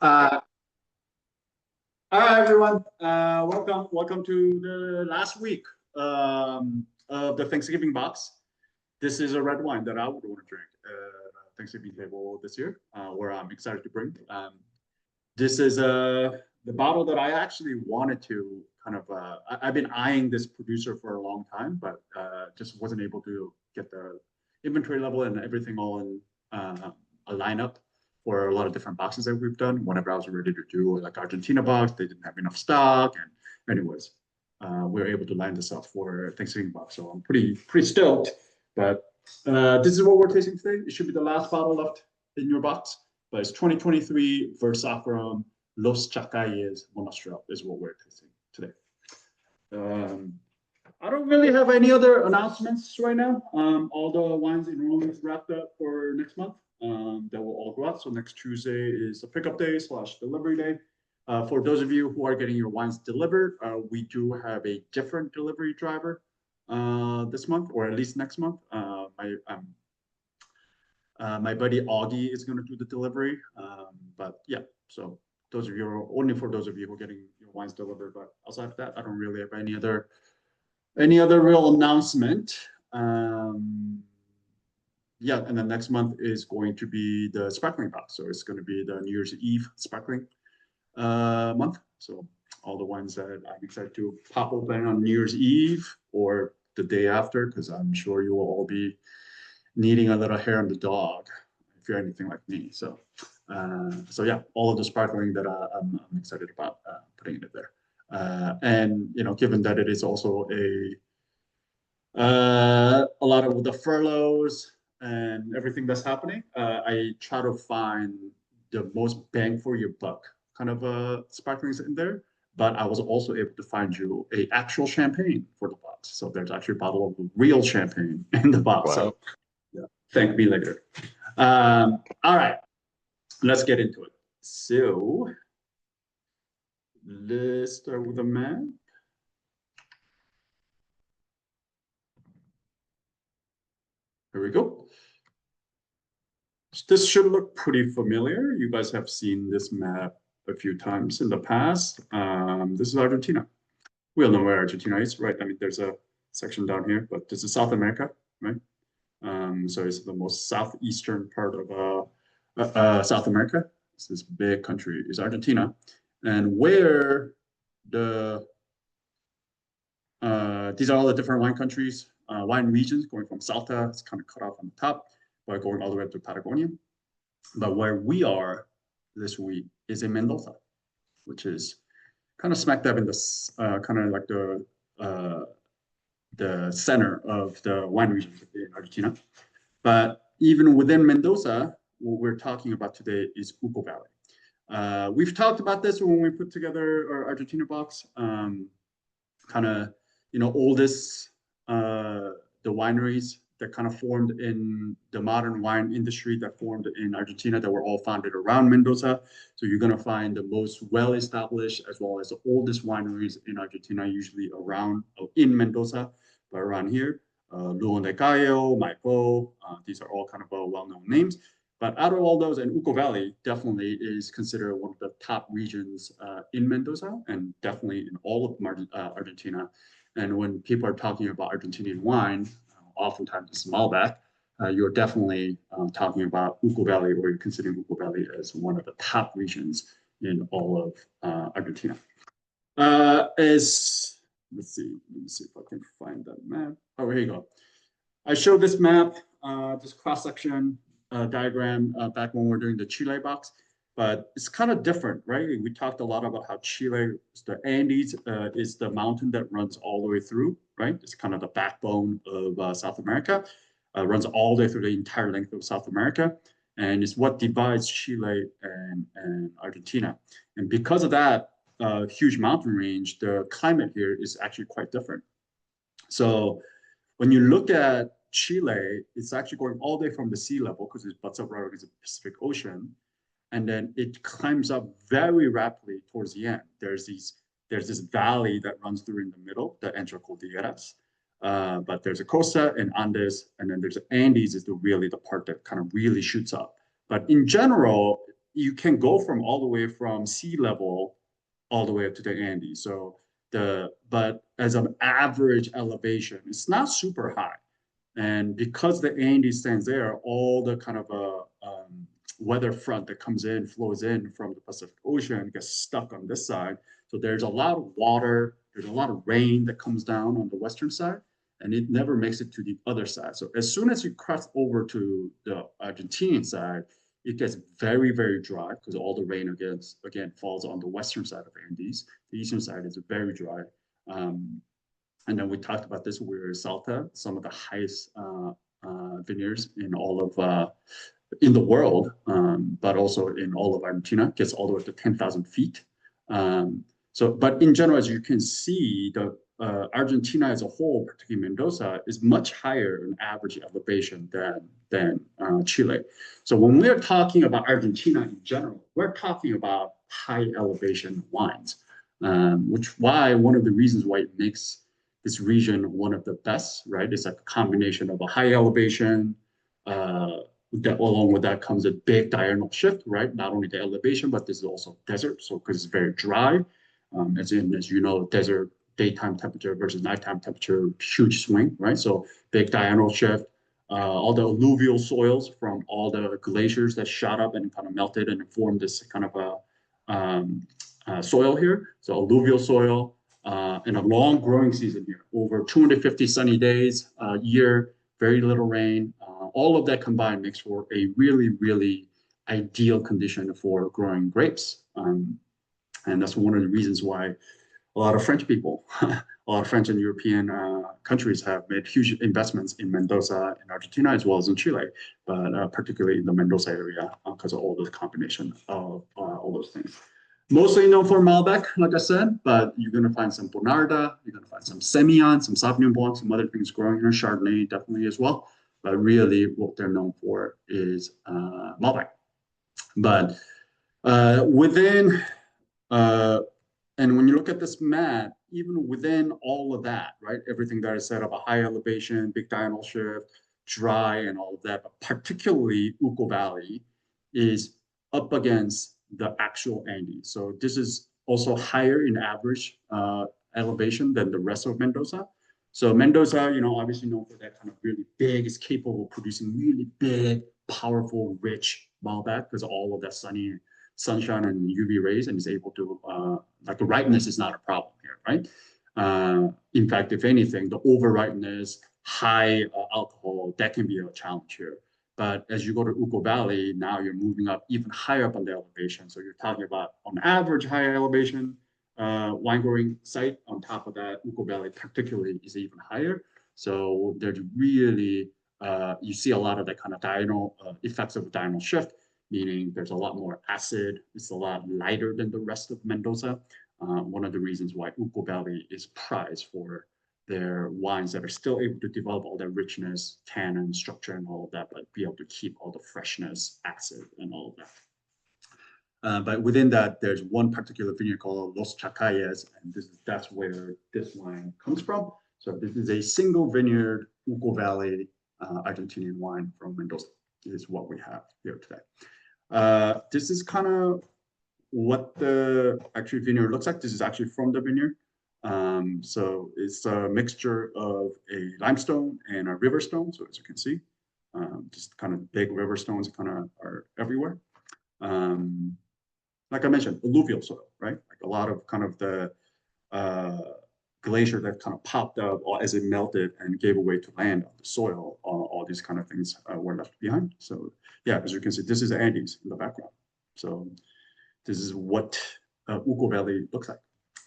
Uh, all right, everyone. Welcome to the last week of the Thanksgiving box. This is a red wine that I would want to drink Thanksgiving table this year, where I'm excited to bring. This is the bottle that I actually wanted to kind of. I've been eyeing this producer for a long time, but just wasn't able to get the inventory level and everything all in a lineup for a lot of different boxes that we've done. Whenever I was ready to do like Argentina box, they didn't have enough stock, and anyways, we were able to line this up for Thanksgiving box. So I'm pretty stoked. But this is what we're tasting today. It should be the last bottle left in your box, but it's 2023 Sacrum Los Chacayes Monastrell is what we're tasting today. I don't really have any other announcements right now. All the wines enrollment is wrapped up for next month. That will all go out. So next Tuesday is the pickup day / delivery day. For those of you who are getting your wines delivered, we do have a different delivery driver this month, or at least next month. My buddy Augie is going to do the delivery. But yeah, so those of you only for those of you who are getting your wines delivered. But outside of that, I don't really have any other real announcement. Yeah, and then next month is going to be the sparkling box. So it's going to be the New Year's Eve sparkling month. So all the wines that I'm excited to pop open on New Year's Eve or the day after, because I'm sure you will all be needing a little hair on the dog if you're anything like me. So yeah, all of the sparkling that I'm excited about putting it there. And given that it is also a lot of the furloughs and everything that's happening, I try to find the most bang for your buck kind of sparklings in there. But I was also able to find you a actual champagne for the box. So there's actually a bottle of real champagne in the box. Wow. So yeah, thank me later. All right, let's get into it. So let's start with the map. Here we go. This should look pretty familiar. You guys have seen this map a few times in the past. This is Argentina. We all know where Argentina is, right? I mean, there's a section down here, but this is South America, right? So it's the most southeastern part of South America. It's this big country is Argentina. And where these are all the different wine countries, wine regions going from Salta, it's kind of cut off on the top, but going all the way up to Patagonia. But where we are this week is in Mendoza, which is kind of smack dab in this kind of like the center of the wine region in Argentina. But even within Mendoza, what we're talking about today is Uco Valley. We've talked about this when we put together our Argentina box. Kind of, oldest the wineries that kind of formed in the modern wine industry that formed in Argentina that were all founded around Mendoza. So you're going to find the most well-established as well as the oldest wineries in Argentina, usually around in Mendoza, but around here, Luon de Cayo, Maipo, these are all kind of well-known names. But out of all those, and Uco Valley definitely is considered one of the top regions in Mendoza and definitely in all of Argentina. And when people are talking about Argentinian wine, oftentimes it's Malbec, you're definitely talking about Uco Valley, or you're considering Uco Valley as one of the top regions in all of Argentina. Let me see if I can find that map. Oh, here you go. I showed this map, this cross-section diagram back when we were doing the Chile box, but it's kind of different, right? We talked a lot about how Chile, the Andes is the mountain that runs all the way through, right? It's kind of the backbone of South America, runs all the way through the entire length of South America, and it's what divides Chile and Argentina. And because of that huge mountain range, the climate here is actually quite different. So when you look at Chile, it's actually going all the way from the sea level because it butts up right against the Pacific Ocean, and then it climbs up very rapidly towards the end. There's this valley that runs through in the middle, the Cordilleras. But there's a Costa and Andes, and then there's the Andes is the part that kind of really shoots up. But in general, you can go from all the way from sea level all the way up to the Andes. So but as an average elevation, it's not super high. And because the Andes stands there, all the kind of weather front that comes in, flows in from the Pacific Ocean gets stuck on this side. So there's a lot of water, there's a lot of rain that comes down on the western side, and it never makes it to the other side. So as soon as you cross over to the Argentinian side, it gets very, very dry because all the rain again falls on the western side of Andes. The eastern side is very dry. And then we talked about this. We were in Salta, some of the highest vineyards in all of in the world, but also in all of Argentina, gets all the way to 10,000 feet. But in general, as you can see, the Argentina as a whole, particularly Mendoza, is much higher in average elevation than Chile. So when we're talking about Argentina in general, we're talking about high elevation wines, which one of the reasons why it makes this region one of the best, right? It's like a combination of a high elevation, that along with that comes a big diurnal shift, right? Not only the elevation, but this is also desert, so because it's very dry. As you know, desert daytime temperature versus nighttime temperature, huge swing, right? So big diurnal shift, all the alluvial soils from all the glaciers that shot up and kind of melted and formed this kind of soil here. So alluvial soil, and a long growing season here, over 250 sunny days a year, very little rain. All of that combined makes for a really, really ideal condition for growing grapes. And that's one of the reasons why a lot of French people, a lot of French and European countries have made huge investments in Mendoza and Argentina, as well as in Chile, but particularly in the Mendoza area because of all the combination of all those things. Mostly known for Malbec, like I said, but you're going to find some Bonarda, you're going to find some Semillon, some Sauvignon Blanc, some other things growing here, Chardonnay definitely as well. But really what they're known for is Malbec. But within, and when you look at this map, even within all of that, right, everything that I said about high elevation, big diurnal shift, dry and all of that, but particularly Uco Valley is up against the actual Andes. So this is also higher in average elevation than the rest of Mendoza. So Mendoza, obviously known for that kind of really big, is capable of producing really big, powerful, rich Malbec because all of that sunshine and UV rays, and is able to, like the ripeness is not a problem here, right? In fact, if anything, the over ripeness, high alcohol, that can be a challenge here. But as you go to Uco Valley, now you're moving up even higher up on the elevation. So you're talking about, on average, higher elevation wine growing site. On top of that, Uco Valley particularly is even higher. So there's really, you see a lot of that kind of diurnal effects of a diurnal shift, meaning there's a lot more acid. It's a lot lighter than the rest of Mendoza. One of the reasons why Uco Valley is prized for their wines that are still able to develop all that richness, tannin, structure, and all of that, but be able to keep all the freshness, acid, and all of that. But within that, there's one particular vineyard called Los Chacayes, and that's where this wine comes from. So this is a single vineyard, Uco Valley, Argentinian wine from Mendoza is what we have here today. This is kind of what the actual vineyard looks like. This is actually from the vineyard. So it's a mixture of a limestone and a river stone. So as you can see, just kind of big river stones kind of are everywhere. Like I mentioned, alluvial soil, right? Like a lot of kind of the glacier that kind of popped up as it melted and gave away to land on the soil. All these kind of things were left behind. So yeah, as you can see, this is the Andes in the background. So this is what Uco Valley looks like.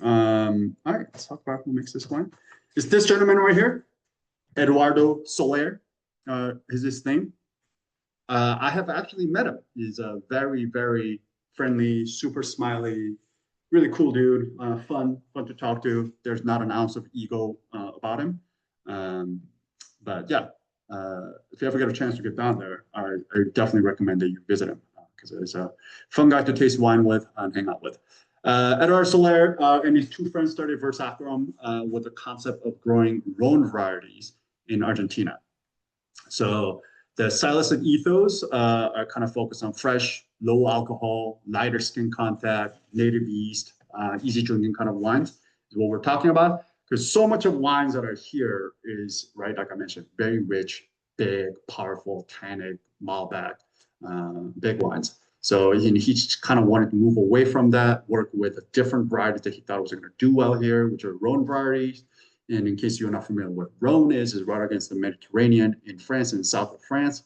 All right, let's talk about who makes this wine. It's this gentleman right here, Eduardo Soler, is his name. I have actually met him. He's a very, very friendly, super smiley, really cool dude, fun to talk to. There's not an ounce of ego about him. But yeah, if you ever get a chance to get down there, I definitely recommend that you visit him because he's a fun guy to taste wine with and hang out with. Eduardo Soler and his two friends started Sacrum with the concept of growing Rhone varieties in Argentina. So the stylistic ethos are kind of focused on fresh, low alcohol, lighter skin contact, native yeast, easy drinking kind of wines is what we're talking about. Because so much of wines that are here is, right, like I mentioned, very rich, big, powerful, tannic, Malbec, big wines. So he just kind of wanted to move away from that, work with a different varieties that he thought was going to do well here, which are Rhone varieties. And in case you're not familiar with what Rhone is right against the Mediterranean in France, in the south of France.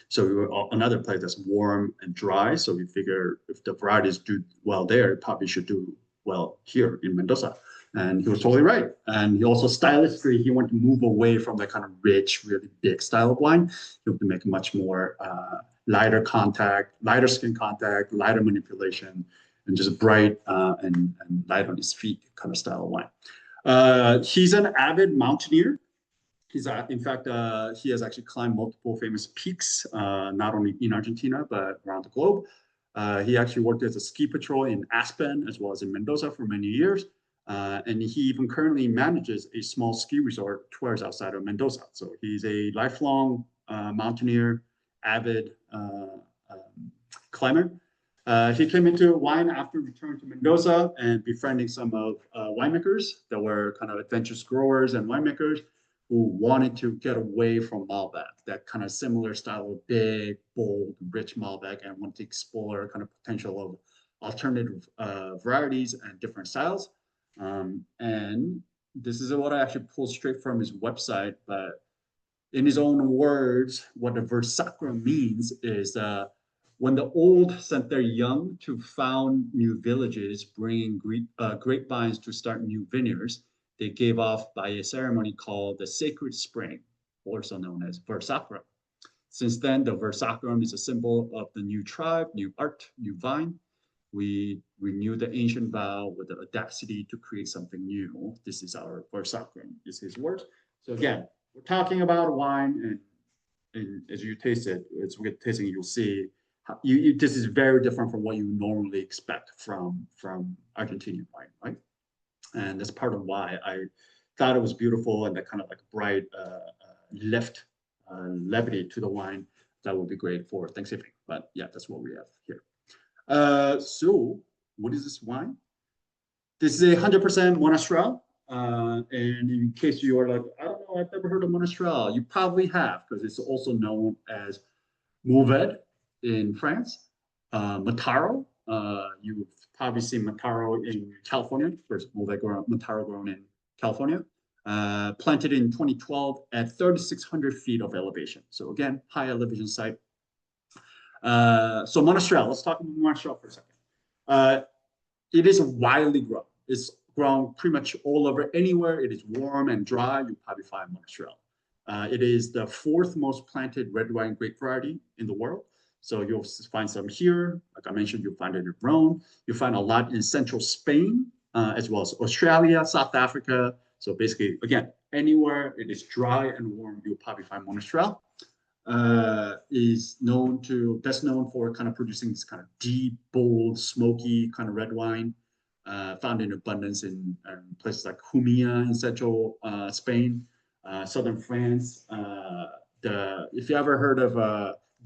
So we were another place that's warm and dry. So we figure if the varieties do well there, it probably should do well here in Mendoza. And he was totally right. And he also stylistically, he wanted to move away from that kind of rich, really big style of wine. He wanted to make much more lighter contact, lighter skin contact, lighter manipulation, and just bright and light on his feet kind of style of wine. He's an avid mountaineer. He's in fact, he has actually climbed multiple famous peaks, not only in Argentina, but around the globe. He actually worked as a ski patrol in Aspen, as well as in Mendoza for many years. And he even currently manages a small ski resort 2 hours outside of Mendoza. So he's a lifelong mountaineer, avid climber. He came into wine after returning to Mendoza and befriending some of winemakers that were kind of adventurous growers and winemakers who wanted to get away from Malbec, that kind of similar style of big, bold, rich Malbec, and wanted to explore kind of potential of alternative varieties and different styles. And this is what I actually pulled straight from his website, but in his own words, what the word Sacrum means is when the old sent their young to found new villages, bringing grapevines to start new vineyards, they gave off by a ceremony called the Sacred Spring, also known as Versacrum. Since then, the Versacrum is a symbol of the new tribe, new art, new vine. We renew the ancient vow with the audacity to create something new. This is our Versacrum, is his words. So again, we're talking about wine, and as you taste it, as we get tasting, you'll see how this is very different from what you normally expect from Argentinian wine, right? And that's part of why I thought it was beautiful, and that kind of like bright levity to the wine that would be great for Thanksgiving. But yeah, that's what we have here. So what is this wine? This is 100% Monastrell. And in case you are like, I don't know, I've never heard of Monastrell. You probably have, because it's also known as Mourvèdre in France. Mataro, you've probably seen Mataro in California. First Mataro grown in California. Planted in 2012 at 3,600 feet of elevation. So again, high elevation site. So Monastrell, let's talk about Monastrell for a second. It is widely grown. It's grown pretty much all over. Anywhere it is warm and dry, you probably find Monastrell. It is the 4th most planted red wine grape variety in the world. So you'll find some here. Like I mentioned, you'll find it in Rhone. You'll find a lot in central Spain, as well as Australia, South Africa. So basically, again, anywhere it is dry and warm, you'll probably find Monastrell. Is best known for kind of producing this kind of deep, bold, smoky kind of red wine, found in abundance in places like Jumilla in central Spain, southern France. If you ever heard of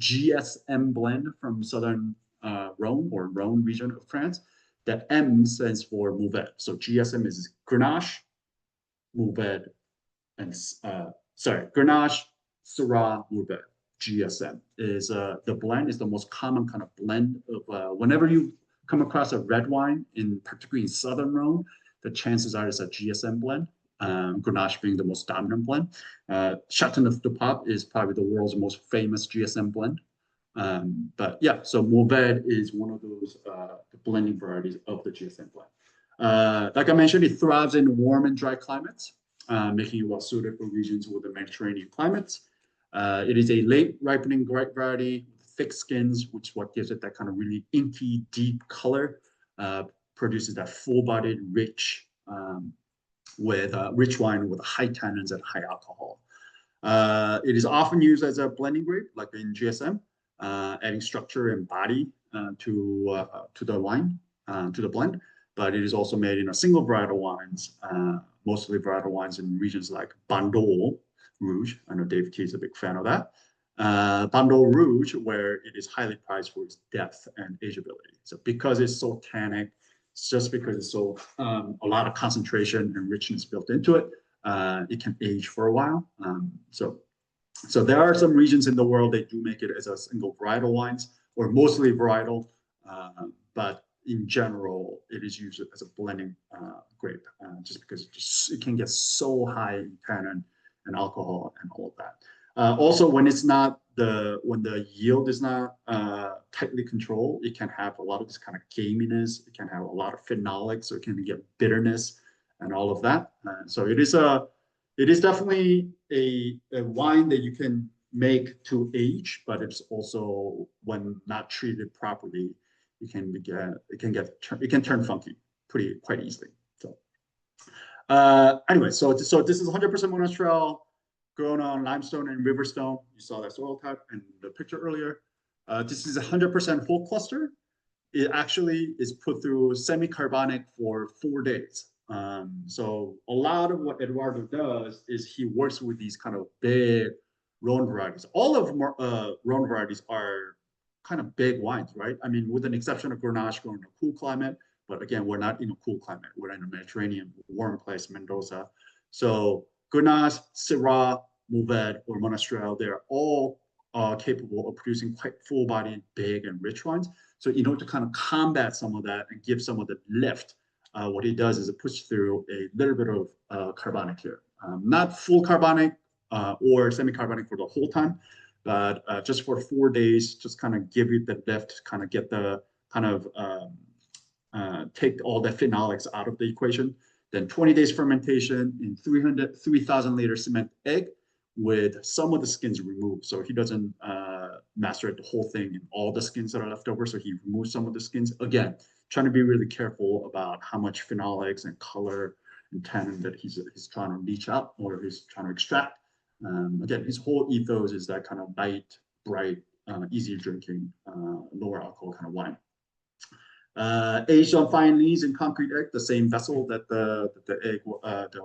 GSM blend from southern Rhone or Rhone region of France, that M stands for Mourvèdre. So GSM is Grenache, Mourvèdre, and Grenache, Syrah, Mourvèdre. GSM is the blend is the most common kind of blend of whenever you come across a red wine, particularly in southern Rhone, the chances are it's a GSM blend. Grenache being the most dominant blend. Châteauneuf-du-Pape is probably the world's most famous GSM blend. But yeah, so Mourvèdre is one of those blending varieties of the GSM blend. Like I mentioned, it thrives in warm and dry climates, making it well suited for regions with the Mediterranean climates. It is a late ripening grape variety, thick skins, which is what gives it that kind of really inky, deep color, produces that full-bodied, rich wine with high tannins and high alcohol. It is often used as a blending grape, like in GSM, adding structure and body to the wine, to the blend. But it is also made in a single varietal wines, mostly varietal wines in regions like Bandol, Rouge. I know Dave T is a big fan of that. Bandol Rouge, where it is highly prized for its depth and ageability. So because it's so tannic, just because it's so a lot of concentration and richness built into it, it can age for a while. So there are some regions in the world that do make it as a single varietal wines, or mostly varietal, but in general, it is used as a blending grape, just because it can get so high in tannin and alcohol and all of that. Also, when the yield is not tightly controlled, it can have a lot of this kind of gaminess. It can have a lot of phenolics, so it can get bitterness and all of that. So it is definitely a wine that you can make to age, but it's also, when not treated properly, it can turn funky quite easily. So anyway, so this is 100% Monastrell, grown on limestone and riverstone. You saw that soil type in the picture earlier. This is 100% whole cluster. It actually is put through semi-carbonic for 4 days. So a lot of what Eduardo does is he works with these kind of big Rhone varieties. All of Rhone varieties are kind of big wines, right? I mean, with an exception of Grenache grown in a cool climate, but again, we're not in a cool climate. We're in a Mediterranean warm place, Mendoza. So Grenache, Syrah, Mourvedre, or Monastrell, they're all capable of producing quite full-bodied, big, and rich wines. So in order to kind of combat some of that and give some of the lift, what he does is it puts through a little bit of carbonic here. Not full carbonic or semi-carbonic for the whole time, but just for 4 days, just kind of give you the lift, kind of get the kind of take all the phenolics out of the equation. Then 20 days fermentation in 3,000 liter cement egg with some of the skins removed. So he doesn't macerate the whole thing and all the skins that are left over. So he removes some of the skins. Again, trying to be really careful about how much phenolics and color and tannin that he's trying to leach out or he's trying to extract. Again, his whole ethos is that kind of light, bright, easy drinking, lower alcohol kind of wine. Aged on fine lees in concrete egg, the same vessel that the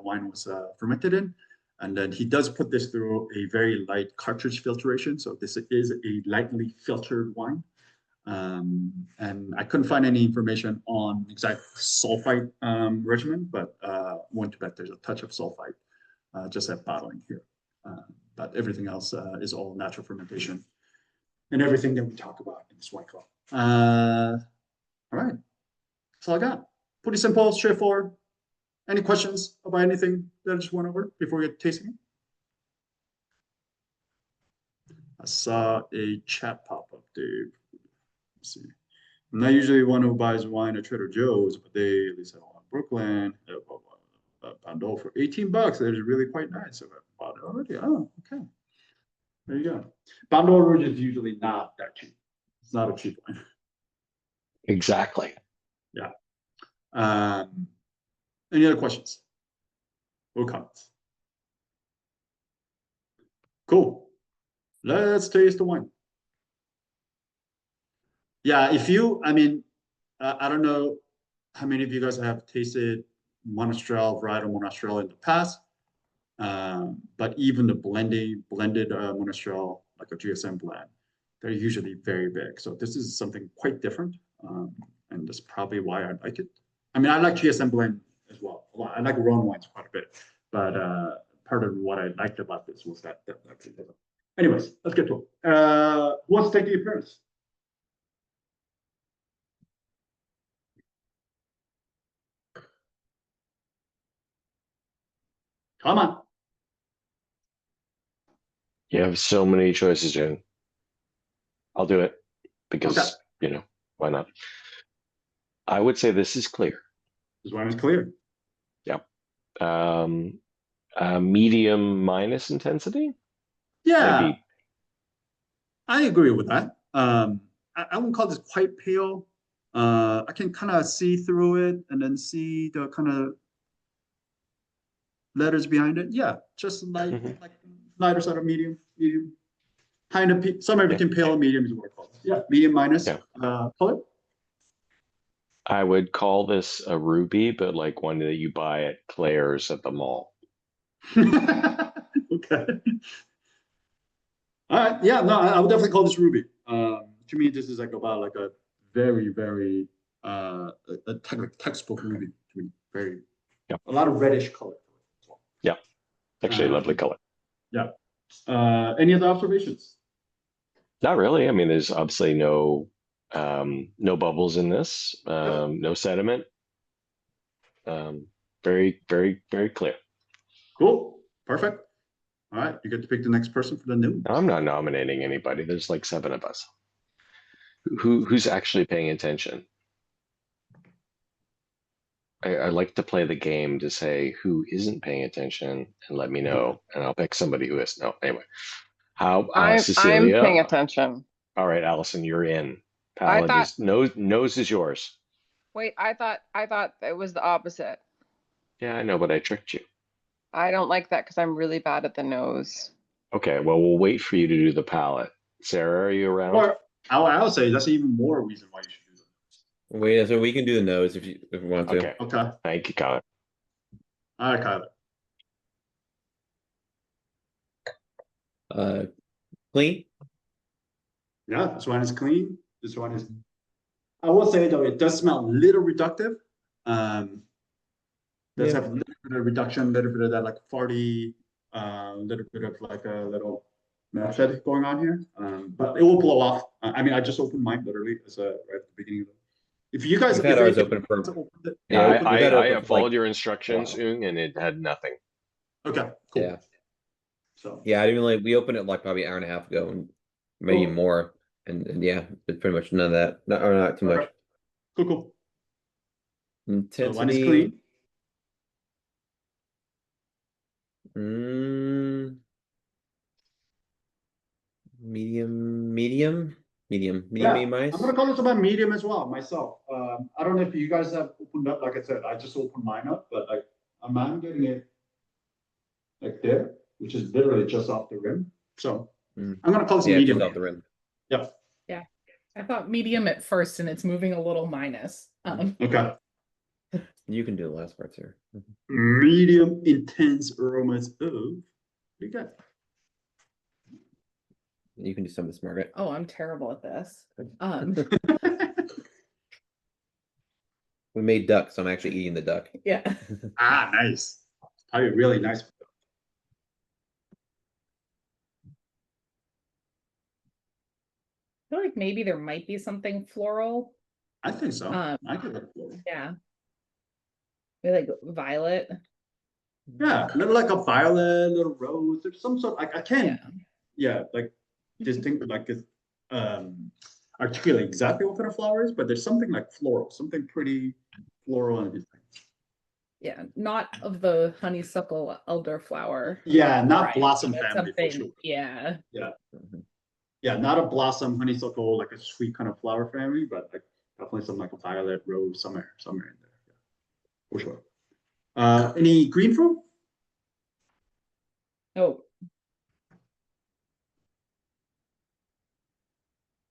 wine was fermented in. And then he does put this through a very light cartridge filtration. So this is a lightly filtered wine. And I couldn't find any information on exact sulfite regimen, but went to bet there's a touch of sulfite just at bottling here. But everything else is all natural fermentation and everything that we talk about in this wine club. All right, that's all I got. Pretty simple, straightforward. Any questions about anything that I just went over before we get tasting it? I saw a chat pop up, Dave. Let's see. I'm not usually one who buys wine at Trader Joe's, but they said, oh, Brookland, Bandol for $18. That is really quite nice. So I bought it already. Oh, okay. There you go. Bandol Rouge is usually not that cheap. It's not a cheap wine. Exactly. Yeah. Any other questions or comments? Cool. Let's taste the wine. Yeah, I don't know how many of you guys have tasted Monastrell, varietal Monastrell in the past, but even the blended Monastrell, like a GSM blend, they're usually very big. So this is something quite different, and that's probably why I like it. I mean, I like GSM blend as well. I like Rhone wines quite a bit, but part of what I liked about this was that. Anyways, let's get to it. Who wants to take the appearance? Come on. You have so many choices, Jen. I'll do it because, why not? I would say this is clear. This wine is clear. Yep. Medium minus intensity? Yeah. Maybe. I agree with that. I wouldn't call this quite pale. I can kind of see through it and then see the kind of letters behind it. Yeah, just like lighter side of medium. Kind of somewhere between pale and medium is what I call it. Yeah, medium minus color. I would call this a ruby, but like one that you buy at Claire's at the mall. Okay. All right, yeah, no, I would definitely call this ruby. To me, this is like about like a very, very a textbook ruby. To me, very Yep. a lot of reddish color. Yeah, actually, Um, lovely color. Yeah. Any other observations? Not really. I mean, there's obviously no bubbles in this, no sediment. Very, very, very clear. Cool. Perfect. All right, you get to pick the next person for the new. I'm not nominating anybody. There's like 7 of us. Who's actually paying attention? I like to play the game to say who isn't paying attention and let me know, and I'll pick somebody who is. No, anyway. How I'm Cecilia? paying attention. All right, Allison, you're in. I Palette thought- is nose is yours. Wait, I thought it was the opposite. Yeah, I know, but I tricked you. I don't like that because I'm really bad at the nose. Okay, well, we'll wait for you to do the palette. Sarah, are you around? Or I'll say that's even more reason why you should do that. Wait, so we can do the nose if we want to. Okay, Okay. thank you, Connor. All right, Kyler. Clean. Yeah, this one is clean. This one is. I will say though, it does smell a little reductive. Does have a little bit of reduction, a little bit of that like farty, little bit of like a little method going on here. But it will blow off. I mean, I just opened mine literally as a right at the beginning of it. If you guys We've had ours if open for. Yeah, we've had I open have for, like, followed your instructions, wow. Ung, and it had nothing. Okay, cool. Yeah. So Yeah, I didn't like we opened it like probably an hour and a half ago, and maybe Cool. more. And yeah, it's pretty much none of that. Not too much. Okay. Cool. So Intensity. one is clean. Medium, Yeah, medium I'm ice. gonna call this about medium as well myself. I don't know if you guys have opened up, like I said, I just opened mine up, but like I'm getting it like there, which is literally just off the rim. So I'm gonna call this Yeah, medium. just off the rim. Yep. I thought medium at first, and it's moving a little minus. Okay. You can do the last parts here. Medium intense aromas of. You got. You can do some of this, Margaret. Oh, I'm terrible at this. We made duck, so I'm actually eating the duck. Yeah. Ah, nice. Probably really nice. I feel like maybe there might be something floral. I think so. Um, I could look for it. Yeah. Maybe like violet. Yeah, little like a violet, little rose, there's some sort I can't. Yeah. Yeah, like distinct, like it's articulate exactly what kind of flower it is, but there's something like floral, something pretty floral and everything. Yeah. Not of the honeysuckle elderflower. Yeah, not variety, blossom but family for something- sure. Yeah. Yeah, not a blossom honeysuckle, like a sweet kind of flower family, but like definitely some like a violet, rose, somewhere in there. Yeah, for sure. Any green fruit? Oh,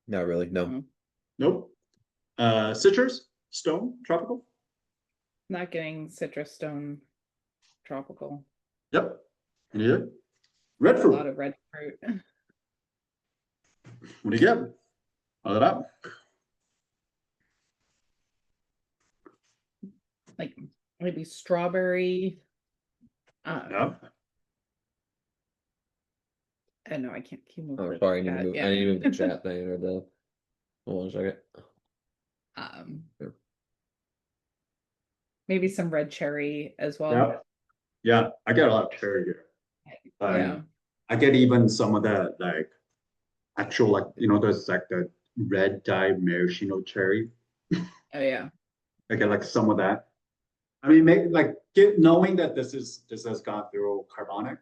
Not really. No. Mhm. Nope. Citrus, stone, tropical? not getting citrus stone tropical. Yep. Yeah. Red A fruit. lot of red fruit. What do you get? All it up. Like maybe strawberry. Yep. I know I can't keep moving. Oh, sorry. I need to move. Yeah. I need to move the chat thing or the. Hold on a second. Sure. Maybe some red cherry as well. Yeah. Yeah, I get a lot of cherry here. Yeah. I get even some of that like actual like there's like the red dye maraschino cherry. Oh yeah. I get like some of that. I mean, knowing that this has gone through carbonic,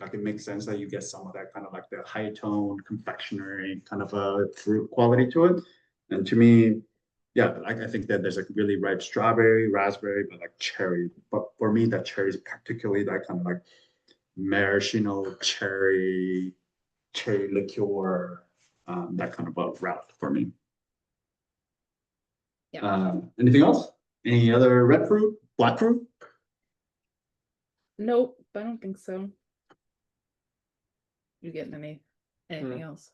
like it makes sense that you get some of that kind of like the high tone confectionery kind of a fruit quality to it. And to me, yeah, I think that there's like really ripe strawberry, raspberry, but like cherry. But for me, that cherry is particularly that kind of like maraschino cherry liqueur, that kind of a route for me. Yeah. Anything else? Any other red fruit, black fruit? Nope, I don't think so. You getting any? Anything else?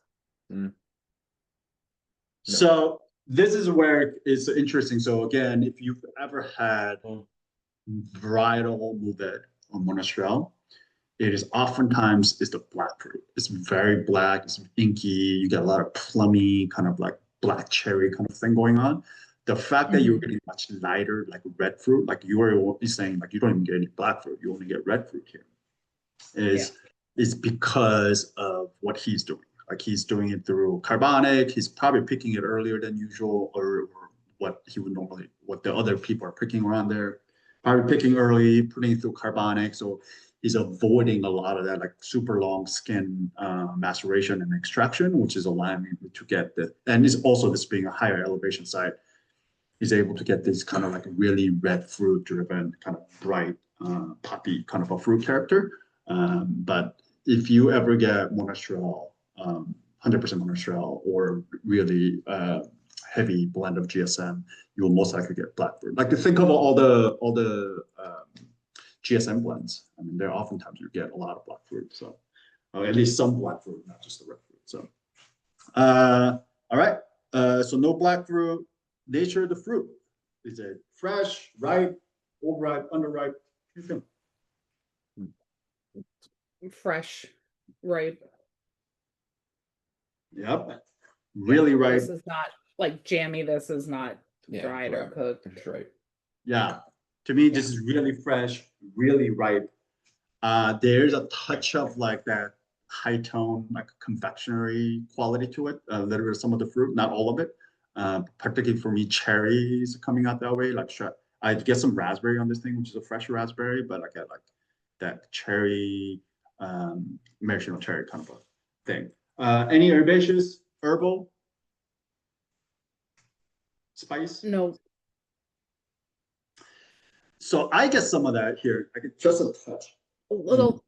So this is where it's interesting. So again, if you've ever had varietal Malbec or Monastrell, it is oftentimes is the black fruit. It's very black, it's inky, you get a lot of plummy, kind of like black cherry kind of thing going on. The fact that you're getting much lighter, like red fruit, like you were saying, like you don't even get any black fruit, you only get red fruit here, is because of what he's doing. Like he's doing it through carbonic, he's probably picking it earlier than usual, or what he would normally, what the other people are picking around there. Probably picking early, putting it through carbonic, so he's avoiding a lot of that like super long skin maceration and extraction, which is allowing him to get the, and it's also this being a higher elevation site, he's able to get this kind of like really red fruit driven, kind of bright poppy kind of a fruit character. But if you ever get Monastrell, 100% Monastrell, or really heavy blend of GSM, you will most likely get black fruit. Like to think of all the GSM blends. I mean, there oftentimes you get a lot of black fruit. So at least some black fruit, not just the red fruit. So all right. So no black fruit. Nature of the fruit. Is it fresh, ripe, overripe, underripe? Fresh, ripe. Yep. Really ripe. This is not like jammy. This is not dried or right. cooked. That's right. Yeah. To me, this is really fresh, really ripe. There's a touch of like that high tone, like confectionery quality to it. A little bit of some of the fruit, not all of it. Particularly for me, cherries coming out that way. Like I get some raspberry on this thing, which is a fresh raspberry, but I get like that cherry, maraschino cherry kind of a thing. Any herbaceous, herbal, spice? No. So I get some of that here. I get just a touch. A little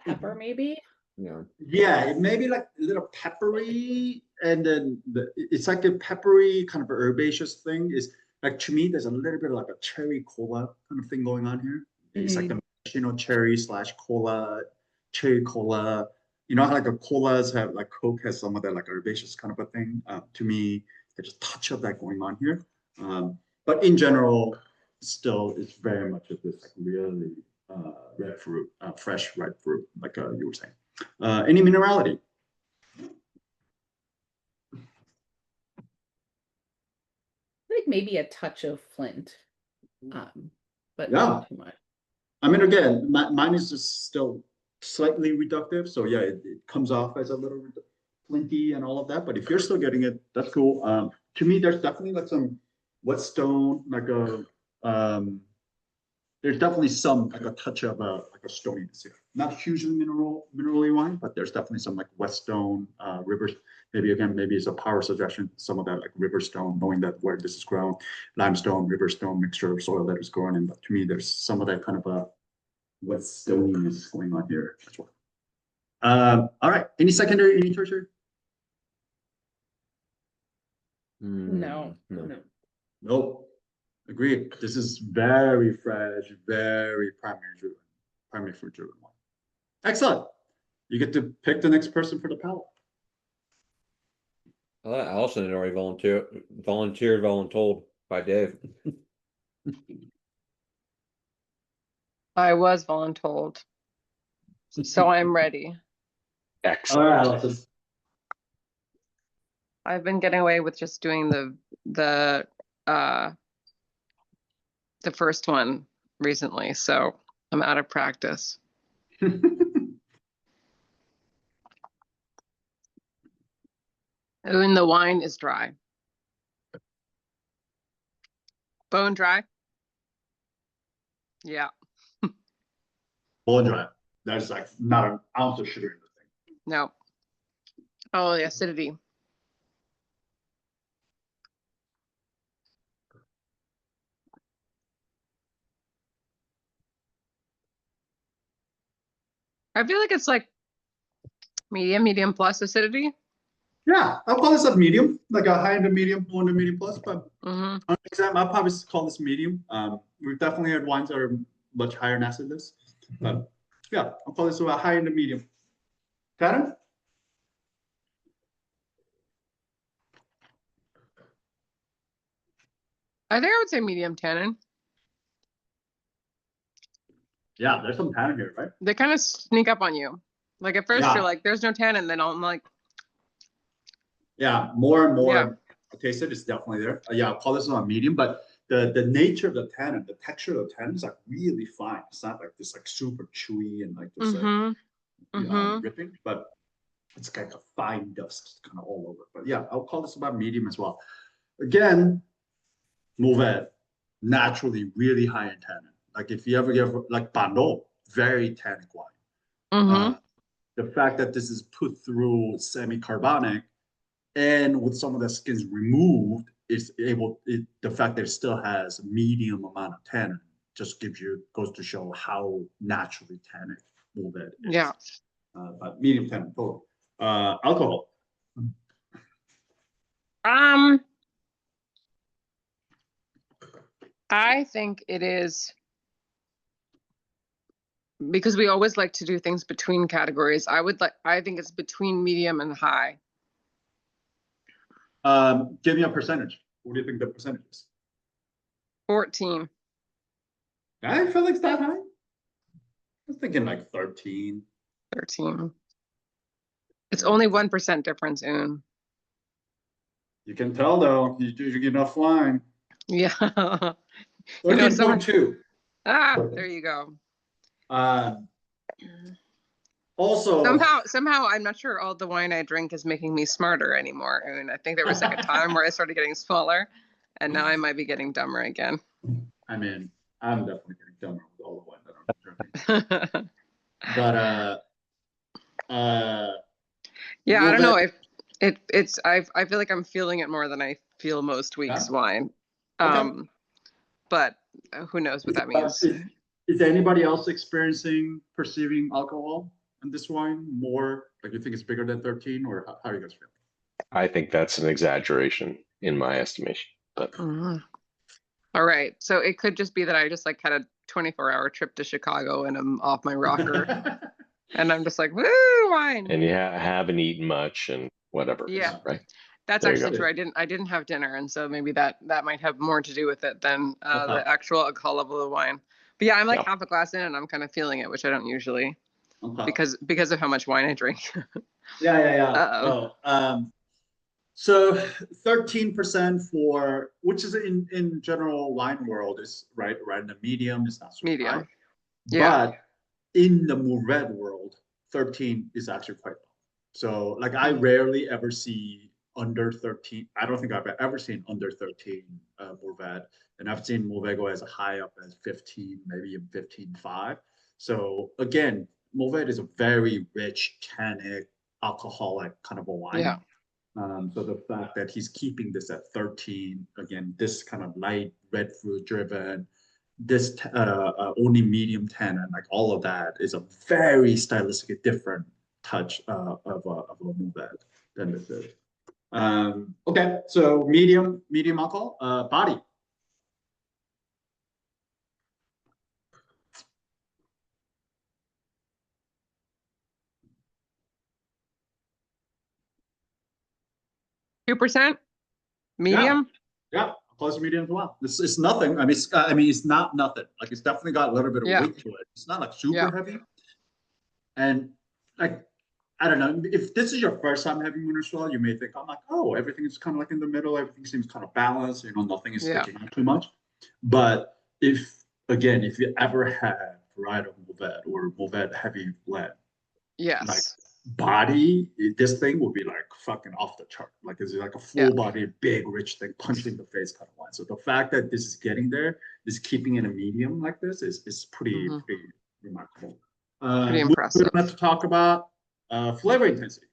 pepper, maybe. Yeah. Yeah, it may be like a little peppery, and then it's like a peppery kind of a herbaceous thing. Is like to me, there's a little bit of like a cherry cola kind of thing going on here. It's like the cherry / cola, cherry cola. You know how like the colas have like Coke has some of that like herbaceous kind of a thing. To me, there's a touch of that going on here. But in general, still it's very much of this like really red fruit, fresh ripe fruit, like you were saying. Any minerality? Like maybe a touch of flint, but Yeah. not too much. I mean, again, mine is just still slightly reductive. So yeah, it comes off as a little flinty and all of that. But if you're still getting it, that's cool. To me, there's definitely like some whetstone, like a there's definitely some like a touch of like a stoniness here. Not hugely minerally wine, but there's definitely some like whetstone, rivers. Maybe again, maybe it's a power suggestion. Some of that like riverstone, knowing that where this is grown, limestone, riverstone mixture of soil that is grown in. But to me, there's some of that kind of a whetstoniness going on here as well. All right. Any secondary, any tertiary? No. Nope. Agreed. This is very fresh, very primary fruit driven one. Excellent. You get to pick the next person for the palette. I thought Allison had already volunteered voluntold by Dave. I was voluntold, so I'm ready. All Excellent. right, Allison. I've been getting away with just doing the first one recently, so I'm out of practice. And the wine is dry. Bone dry? Yeah. Bone dry. There's like not an ounce of sugar in the thing. No. Oh, the acidity. I feel like it's like medium plus acidity. Yeah, I'll call this a medium, like a high end of medium, low end of medium plus, but on exam, I'll probably call this medium. We've definitely had wines that are much higher in acidness, but yeah, I'll call this a high end of medium. Adam? I think I would say medium tannin. Yeah, there's some tannin here, right? They kind of sneak up on you. Like at first Yeah. you're like, there's no tannin, then I'm like, Yeah, more and more Yeah. I taste it, it's definitely there. Yeah, I'll call this one medium, but the nature of the tannin, the texture of the tannin is like really fine. It's not like this like super chewy and like just like ripping, but it's kind of fine dust kind of all over. But yeah, I'll call this about medium as well. Again, Mourvedre, naturally really high in tannin. Like if you ever get like Bandol, very tannic wine. The fact that this is put through semi-carbonic and with some of the skins removed, it's the fact that it still has a medium amount of tannin just goes to show how naturally tannic Mourvedre is. Yeah. But medium tannin total. Alcohol. I think it is because we always like to do things between categories. I think it's between medium and high. Give me a percentage. What do you think the percentage is? 14. I feel like it's that high. I was thinking like 13. 13. It's only 1% difference in. You can tell though, you drink enough wine. Yeah. You know, 13.2. There you go. Also, Somehow, I'm not sure all the wine I drink is making me smarter anymore. I mean, I think there was like a time where I started getting smaller, and now I might be getting dumber again. I mean, I'm definitely getting dumber with all the wine that I'm drinking. But yeah, I don't know if it's I feel like I'm feeling it more than I feel most weeks wine. Okay. But who knows what that means. Is anybody else perceiving alcohol in this wine more? Like you think it's bigger than 13, or how are you guys feeling? I think that's an exaggeration in my estimation. But All right, so it could just be that I just like had a 24-hour trip to Chicago and I'm off my rocker, and I'm just like, woo, wine. And you haven't eaten much and whatever. Yeah. Right. That's There you actually go. true. I didn't have dinner, and so maybe that might have more to do with it than the actual alcohol level of the wine. But yeah, I'm like half a glass in, and I'm kind of feeling it, which I don't usually, because of how much wine I drink. Yeah. So 13% for, which is in general wine world is right in the medium. It's not super high. Yeah. But in the Mourvedre world, 13 is actually quite low. So like I rarely ever see under 13. I don't think I've ever seen under 13 Mourvedre, and I've seen Mourvedre go as high up as 15, maybe even 15.5. So again, Mourvedre is a very rich, tannic, alcoholic kind of a wine. Yeah. So the fact that he's keeping this at 13, again, this kind of light red fruit driven, this only medium tannin, like all of that is a very stylistically different touch of a Mourvedre than this is. Okay, so medium alcohol, body. $2%? Medium? Yeah, close to medium as well. It's nothing. I mean, it's not nothing. Like it's definitely got a little bit of weight to it. It's not like super heavy. And like, I don't know, if this is your first time having Monastrell, you may think, I'm like, oh, everything is kind of like in the middle. Everything seems kind of balanced. You know, nothing is sticking out too much. But if you ever had varietal Mourvedre or Mourvedre heavy blend, like body, this thing would be like fucking off the chart. Like it's like a full body, big, rich thing, punched in the face kind of wine. So the fact that this is getting there, is keeping in a medium like this is pretty remarkable. Pretty impressive. We don't have to talk about flavor intensity.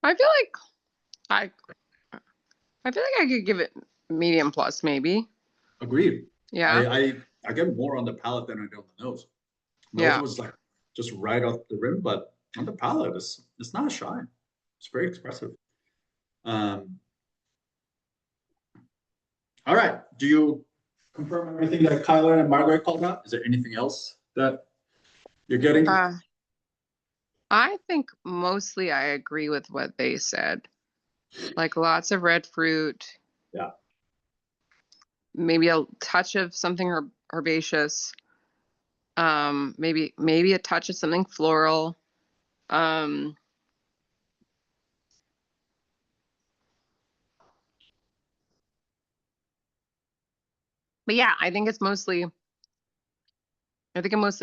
I feel like I could give it medium plus, maybe. Agreed. Yeah. I get more on the palate than I do on the nose. Nose was like just right off the rim, but on the palate, it's not a shine. It's very expressive. All right. Do you confirm everything that Kyler and Margaret called out? Is there anything else that you're getting? I think mostly I agree with what they said. Like lots of red fruit. Yeah. Maybe a touch of something herbaceous. Maybe a touch of something floral. But yeah, I think it mostly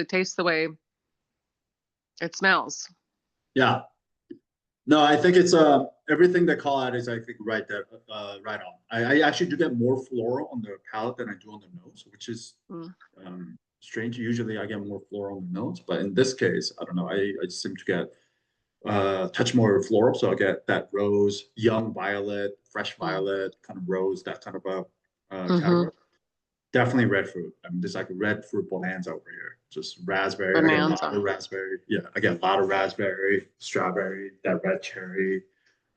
tastes the way it smells. Yeah. No, I think it's everything that call out is I think right there, right on. I actually do get more floral on the palate than I do on the nose, which is strange. Usually I get more floral on the nose, but in this case, I don't know. I seem to get touch more floral, so I get that rose, young violet, fresh violet, kind of rose, that kind of a category. Definitely red fruit. I mean, there's like a red fruit bonanza over here. Just raspberry. I get a lot of raspberry. Yeah, I get a lot of raspberry, strawberry, that red cherry.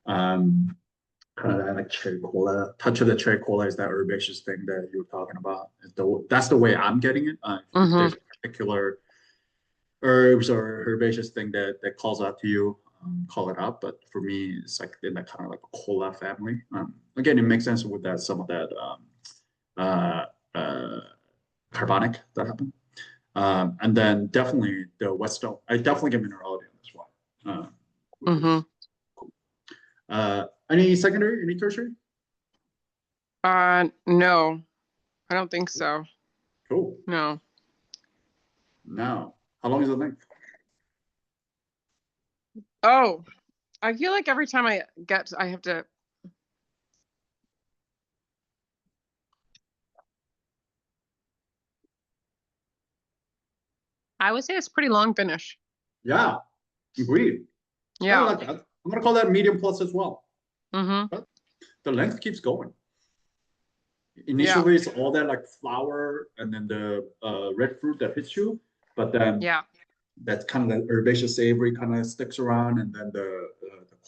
Kind of that like cherry cola. Touch of the cherry cola is that herbaceous thing that you were talking about. That's the way I'm getting it. If there's a particular herbs or herbaceous thing that calls out to you, call it out. But for me, it's like in that kind of like a cola family. Again, it makes sense with that some of that carbonic that happened. And then definitely the Westone. I definitely get minerality on this one. Cool. Any secondary, any tertiary? No, I don't think so. Cool. No. Now, how long is the length? Oh, I feel like every time I have to. I would say it's pretty long finish. Yeah, agreed. Yeah. I like that. I'm gonna call that medium plus as well. But the length keeps going. Initially, it's all that like flower and then the red fruit that hits you, but then that's kind of the herbaceous savory kind of sticks around, and then the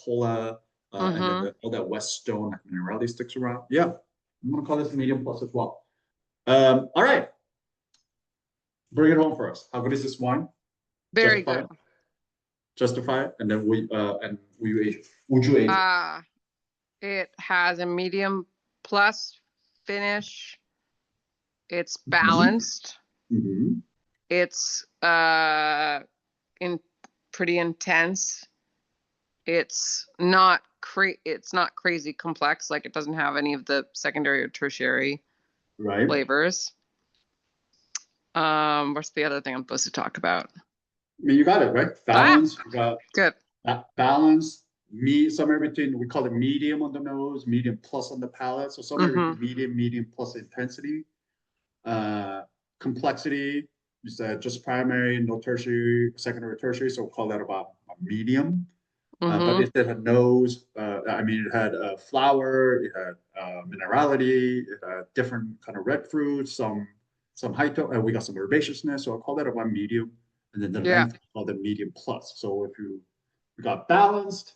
cola and then all that Westone like minerality sticks around. Yeah, I'm gonna call this medium plus as well. All right. Bring it home for us. How good is this wine? Very good. Justify it, and then would you age it? It has a medium plus finish. It's balanced. It's pretty intense. It's not crazy complex. Like it doesn't have any of the secondary or tertiary flavors. What's the other thing I'm supposed to talk about? I mean, you got it, right? Balance. You got good. Balance. Somewhere between, we call it medium on the nose, medium plus on the palate. So somewhere between medium plus intensity. Complexity. You said just primary, no tertiary, secondary, tertiary. So we'll call that about a medium. But it had nose. It had flower. It had minerality. It had different kind of red fruits. Some high tone. We got some herbaceousness. So I'll call that about medium. And then the length, we call the medium plus. So if we got balanced,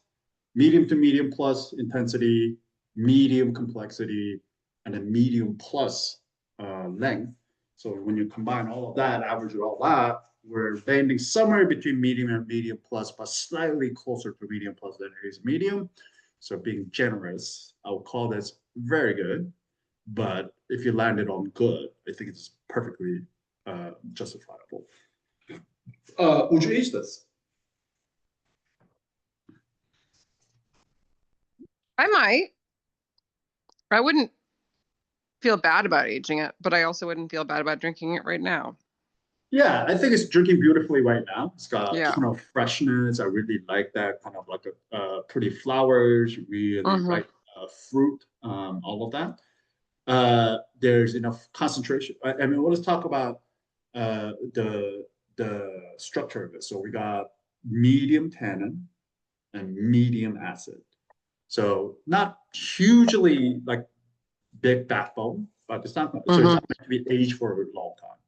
medium to medium plus intensity, medium complexity, and then medium plus length. So when you combine all of that, average it all out, we're landing somewhere between medium and medium plus, but slightly closer to medium plus than it is medium. So being generous, I would call this very good. But if you land it on good, I think it's perfectly justifiable. Would you age this? I might. I wouldn't feel bad about aging it, but I also wouldn't feel bad about drinking it right now. Yeah, I think it's drinking beautifully right now. It's got a ton of freshness. I really like that kind of like a pretty flowers, really fruit, all of that. There's enough concentration. I mean, let's talk about the structure of it. So we got medium tannin and medium acid. So not hugely like big backbone, but it's not. So it's not going to be aged for a long time.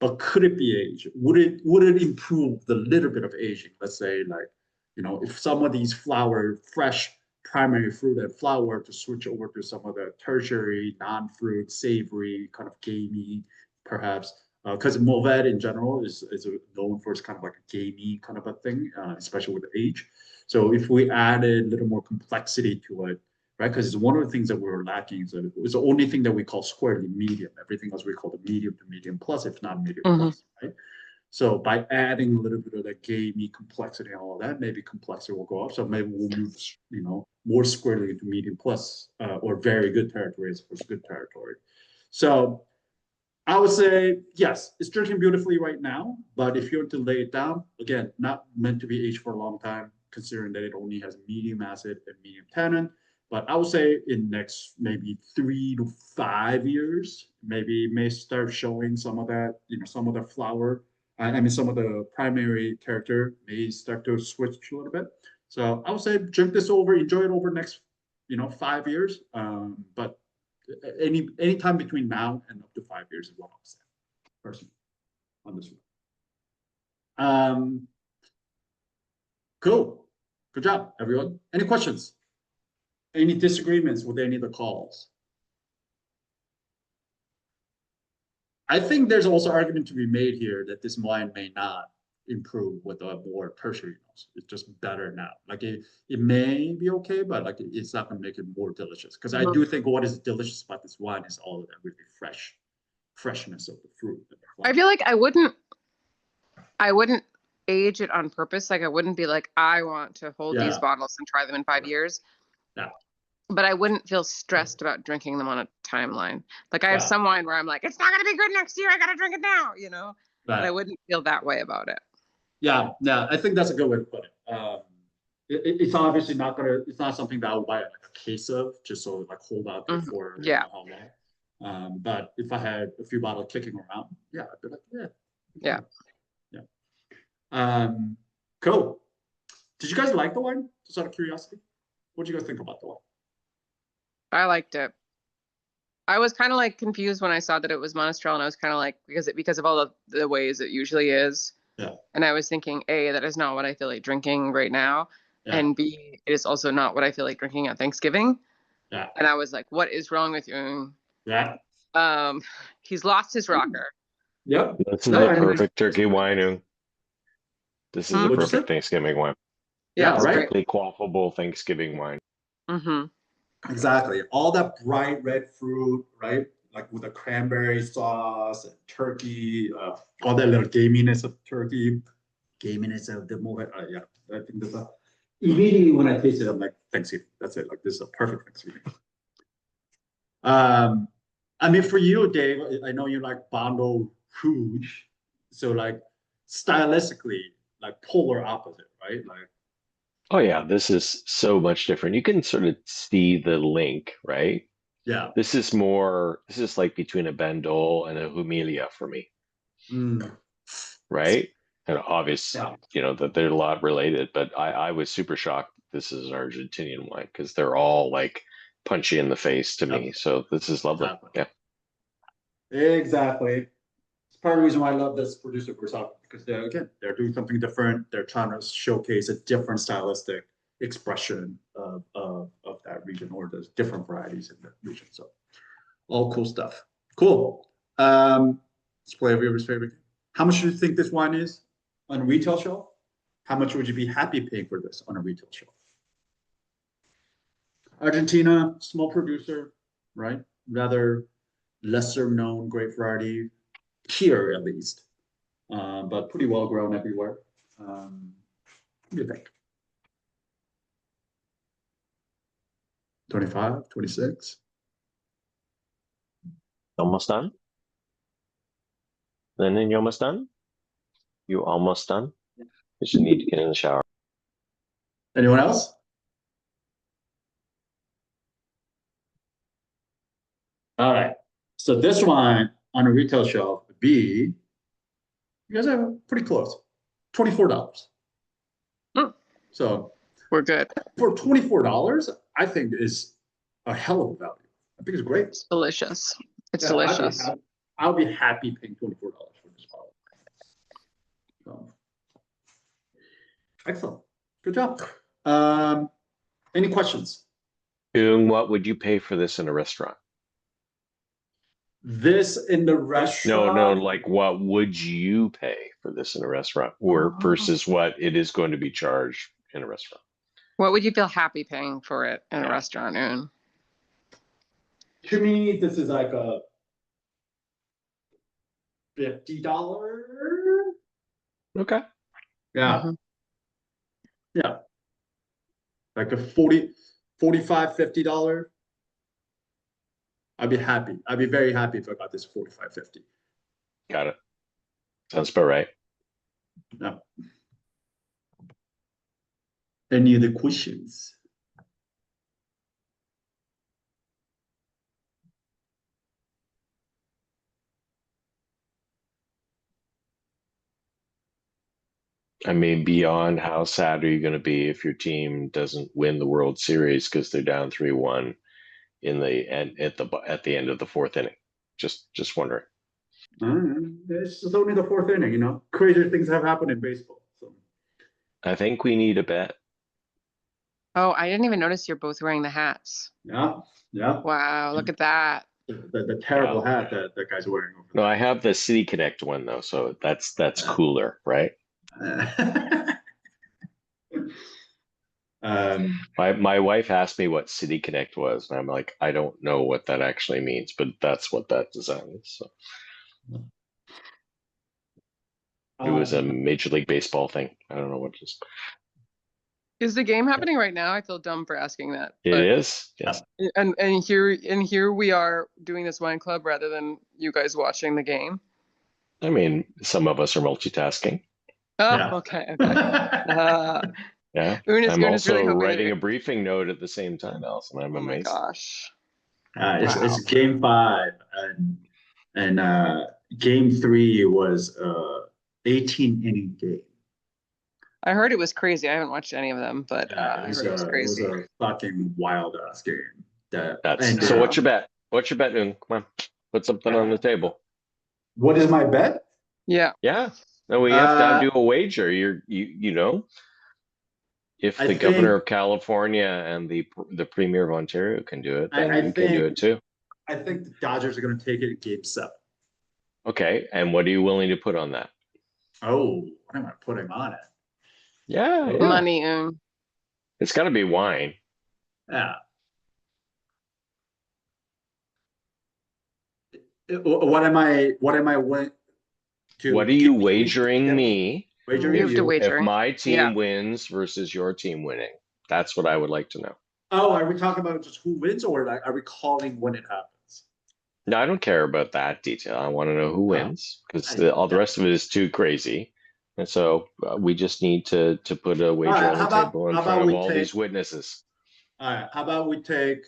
But could it be aged? Would it improve the little bit of aging? Let's say, like, if some of these fresh primary fruit and flower to switch over to some of the tertiary, non-fruit, savory, kind of gamey, perhaps. Because Mourvedre in general is known for its kind of like a gamey kind of a thing, especially with age. So if we added a little more complexity to it, right? Because one of the things that we were lacking is that it was the only thing that we call squarely medium. Everything else we call the medium to medium plus, if not medium plus, right? So by adding a little bit of that gamey complexity and all of that, maybe complexity will go up. So maybe we'll move, more squarely into medium plus or very good territory as opposed to good territory. So I would say, yes, it's drinking beautifully right now, but if you're to lay it down, again, not meant to be aged for a long time, considering that it only has medium acid and medium tannin. But I would say in next maybe 3 to 5 years, maybe it may start showing some of that, some of the flower. Some of the primary character may start to switch a little bit. So I would say drink this over, enjoy it over next, 5 years. But any time between now and up to 5 years is what I would say, personally, on this one. Cool. Good job, everyone. Any questions? Any disagreements with any of the calls? I think there's also argument to be made here that this wine may not improve with a more tertiary notes. It's just better now. Like it may be okay, but like it's not going to make it more delicious. Because I do think what is delicious about this wine is all of that really freshness of the fruit. I feel like I wouldn't age it on purpose. Like I wouldn't be like, I want to hold these bottles and try them in 5 years. Yeah. But I wouldn't feel stressed about drinking them on a timeline. Like I have some wine where I'm like, it's not going to be good next year. I got to drink it now, But I wouldn't feel that way about it. Yeah, I think that's a good way to put it. It's obviously it's not something that I would buy like a case of, just so like hold out there for how long. But if I had a few bottles kicking around, I'd be like, yeah. Cool. Did you guys like the wine? Just out of curiosity, what did you guys think about the wine? I liked it. I was kind of like confused when I saw that it was Monastrell, and I was kind of like, because of all the ways it usually is. Yeah. And I was thinking, A, that is not what I feel like drinking right now. Yeah. And B, it is also not what I feel like drinking at Thanksgiving. Yeah. And I was like, what is wrong with you? Yeah. He's lost his rocker. Yep. This is a perfect turkey wine. This is a perfect Thanksgiving wine. Yeah, perfectly quaffable Thanksgiving wine. Mm-hmm. Exactly. All that bright red fruit, right? Like with the cranberry sauce and turkey, all that little gaminess of turkey, gaminess of the moment. I think that's immediately when I taste it, I'm like, Thanksgiving. That's it. Like this is a perfect Thanksgiving. For you, Dave, I know you like Bandol huge, so like stylistically, like polar opposite, right? Like. Oh yeah, this is so much different. You can sort of see the link, right? Yeah. This is like between a Bandol and a Humilia for me. Right? And obvious, that they're a lot related, but I was super shocked this is an Argentinian wine because they're all like punchy in the face to me. So this is lovely. Exactly. Yeah. Exactly. It's part of the reason why I love this producer because they're doing something different. They're trying to showcase a different stylistic expression of that region or the different varieties in the region. So all cool stuff. Cool. Let's play everybody's favorite game. How much do you think this wine is on a retail shelf? How much would you be happy paying for this on a retail shelf? Argentina, small producer, right? Rather lesser known grape variety. Here at least, but pretty well grown everywhere. What do you think? 25, 26? Almost done? Then you almost done? You almost done? You just need to get in the shower. Anyone else? All right. So this one on a retail shelf would be, you guys are pretty close, $24. So we're good. For $24, I think is a hell of a value. I think it's great. It's delicious. It's delicious. I'll be happy paying $24 for this bottle. So, excellent. Good job. Any questions? What would you pay for this in a restaurant? This in the restaurant? No, like what would you pay for this in a restaurant, or versus what it is going to be charged in a restaurant? What would you feel happy paying for it in a Yeah. restaurant, Un? To me, this is like a $50. Okay. Yeah, Mhm. yeah. Like a 40, $45, $50. I'd be happy. I'd be very happy if I got this 45, 50. Got it. Sounds about right. No. Any other questions? I mean, beyond how sad are you going to be if your team doesn't win the World Series because they're down 3-1 in the at the end of the fourth inning? Just wondering. It's just only the fourth inning, you know. Crazier things have happened in baseball. So I think we need a bet. Oh, I didn't even notice you're both wearing the hats. yeah. Wow, look at that. The terrible hat that that guy's wearing over No, I have the City Connect one though, so that's cooler, right? there. My wife asked me what City Connect was, and I'm like, I don't know what that actually means, but that's what that design is. So it was a Major League Baseball thing. I don't know what it is. Is the game happening right now? I feel dumb for asking that. It but- is. Yes. And here we are doing this wine club rather than you guys watching the game. I mean, some of us are multitasking. Oh, Yeah. okay. Yeah. Un is I'm really also hoping writing that- a briefing note at the same time, Allison. I'm Oh my amazed. gosh. It's Wow. game 5 and game 3 was 18 inning game. I heard it was crazy. I haven't watched any of them, but I It heard it was crazy. a fucking wild ass game. That's so. What's your bet? What's your bet, Un? Come on, put something on the table. What is my bet? Yeah. Yeah. No, we have to do a wager. You know, if I the governor think- of California and the premier of Ontario can do it, then I you can do think- it too. I think the Dodgers are going to take it in game 7. Okay. And what are you willing to put on that? Oh, what am I putting on it? Yeah. Money, Un. It's got to be wine. Yeah. What am I win to? What are you wagering me Wagering You have to you? wait. if Wagering. my team Yeah. wins versus your team winning? That's what I would like to know. Oh, are we talking about just who wins, or like, are we calling when it happens? No, I don't care about that detail. I want to know who wins because all the rest of it is too crazy. And so we just need to put a wager right, on the how about- table in how front about of we all take- these witnesses. All right, how about we take